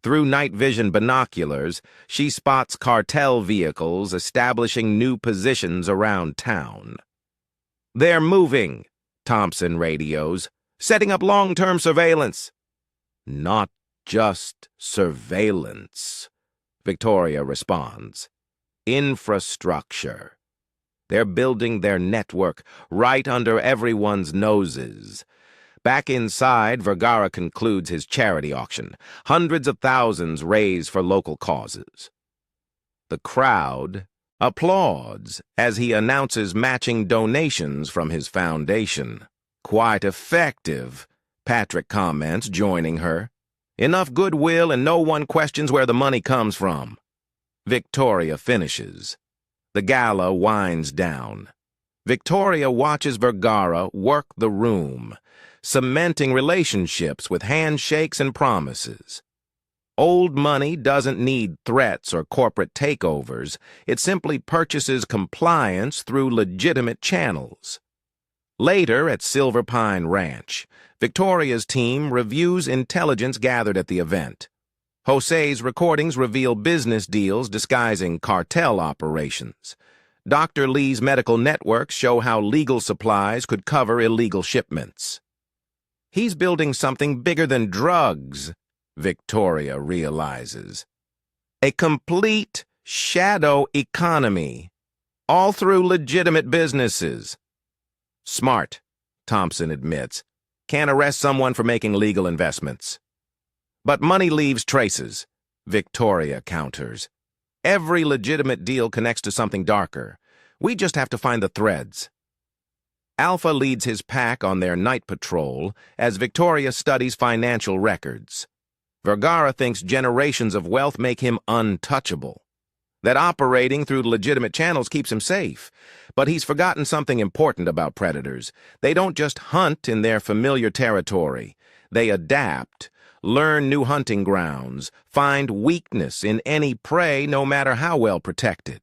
Through night vision binoculars, she spots cartel vehicles establishing new positions around town. They're moving, Thompson radios, setting up long-term surveillance. Not just surveillance, Victoria responds. Infrastructure. They're building their network right under everyone's noses. Back inside, Vergara concludes his charity auction. Hundreds of thousands raised for local causes. The crowd applauds as he announces matching donations from his foundation. Quite effective, Patrick comments, joining her. Enough goodwill and no one questions where the money comes from. Victoria finishes. The gala winds down. Victoria watches Vergara work the room, cementing relationships with handshakes and promises. Old money doesn't need threats or corporate takeovers. It simply purchases compliance through legitimate channels. Later at Silverpine Ranch, Victoria's team reviews intelligence gathered at the event. Jose's recordings reveal business deals disguising cartel operations. Dr. Lee's medical networks show how legal supplies could cover illegal shipments. He's building something bigger than drugs, Victoria realizes. A complete shadow economy, all through legitimate businesses. Smart, Thompson admits. Can't arrest someone for making legal investments. But money leaves traces, Victoria counters. Every legitimate deal connects to something darker. We just have to find the threads. Alpha leads his pack on their night patrol as Victoria studies financial records. Vergara thinks generations of wealth make him untouchable. That operating through legitimate channels keeps him safe. But he's forgotten something important about predators. They don't just hunt in their familiar territory. They adapt, learn new hunting grounds, find weakness in any prey no matter how well protected.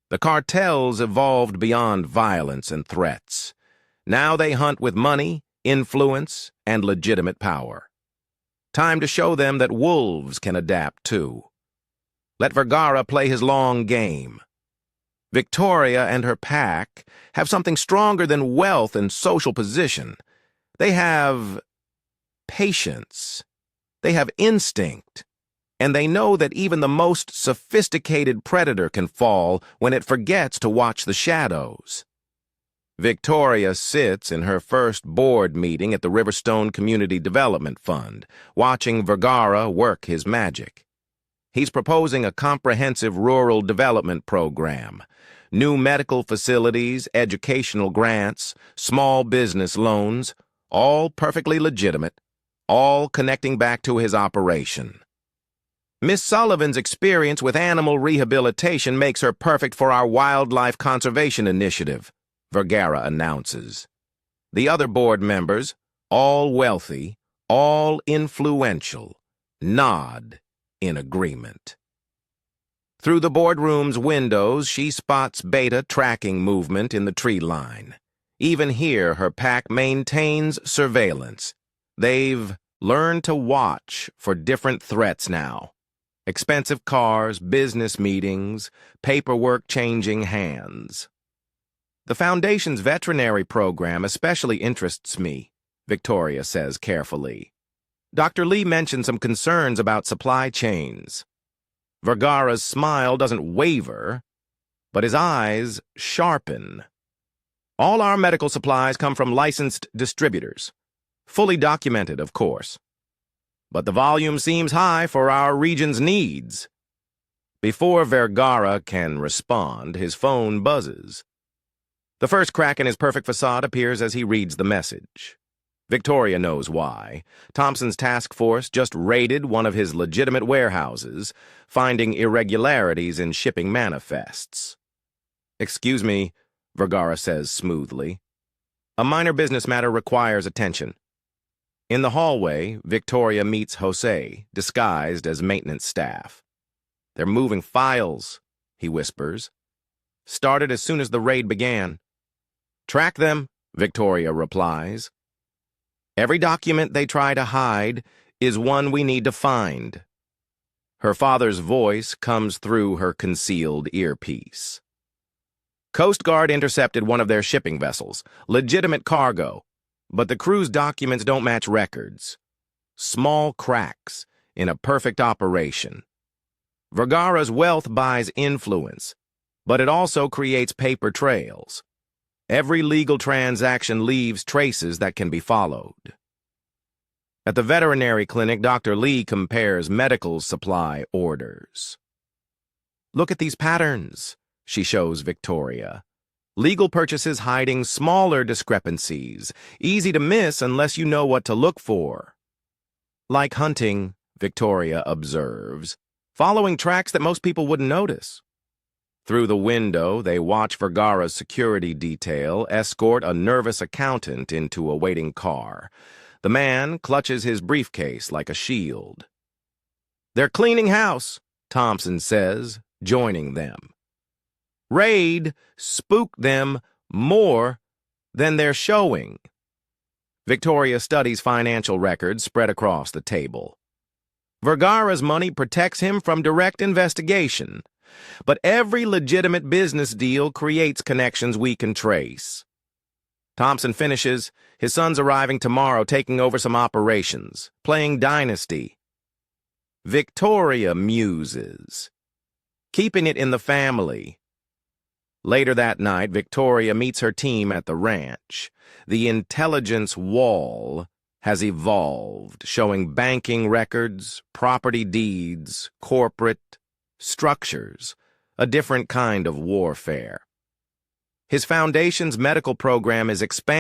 The cartels evolved beyond violence and threats. Now they hunt with money, influence, and legitimate power. Time to show them that wolves can adapt too. Let Vergara play his long game. Victoria and her pack have something stronger than wealth and social position. They have patience. They have instinct. And they know that even the most sophisticated predator can fall when it forgets to watch the shadows. Victoria sits in her first board meeting at the Riverstone Community Development Fund, watching Vergara work his magic. He's proposing a comprehensive rural development program, new medical facilities, educational grants, small business loans, all perfectly legitimate, all connecting back to his operation. Miss Sullivan's experience with animal rehabilitation makes her perfect for our wildlife conservation initiative, Vergara announces. The other board members, all wealthy, all influential, nod in agreement. Through the boardroom's windows, she spots Beta tracking movement in the tree line. Even here, her pack maintains surveillance. They've learned to watch for different threats now. Expensive cars, business meetings, paperwork changing hands. The Foundation's veterinary program especially interests me, Victoria says carefully. Dr. Lee mentioned some concerns about supply chains. Vergara's smile doesn't waver, but his eyes sharpen. All our medical supplies come from licensed distributors. Fully documented, of course. But the volume seems high for our region's needs. Before Vergara can respond, his phone buzzes. The first crack in his perfect facade appears as he reads the message. Victoria knows why. Thompson's task force just raided one of his legitimate warehouses, finding irregularities in shipping manifests. "Excuse me," Vergara says smoothly. "A minor business matter requires attention." In the hallway, Victoria meets Jose, disguised as maintenance staff. "They're moving files," he whispers. "Started as soon as the raid began." "Track them," Victoria replies. "Every document they try to hide is one we need to find." Her father's voice comes through her concealed earpiece. Coast Guard intercepted one of their shipping vessels, legitimate cargo, but the crew's documents don't match records. Small cracks in a perfect operation. Vergara's wealth buys influence, but it also creates paper trails. Every legal transaction leaves traces that can be followed. At the veterinary clinic, Dr. Lee compares medical supply orders. "Look at these patterns," she shows Victoria. "Legal purchases hiding smaller discrepancies, easy to miss unless you know what to look for." "Like hunting," Victoria observes, "following tracks that most people wouldn't notice." Through the window, they watch Vergara's security detail escort a nervous accountant into a waiting car. The man clutches his briefcase like a shield. "They're cleaning house," Thompson says, joining them. Raid spooked them more than they're showing. Victoria studies financial records spread across the table. Vergara's money protects him from direct investigation, But every legitimate business deal creates connections we can trace. Thompson finishes, his son's arriving tomorrow, taking over some operations, playing Dynasty. Victoria muses, keeping it in the family. Later that night, Victoria meets her team at the ranch. The intelligence wall has evolved, showing banking records, property deeds, corporate structures, a different kind of warfare. His foundation's medical program is expanding.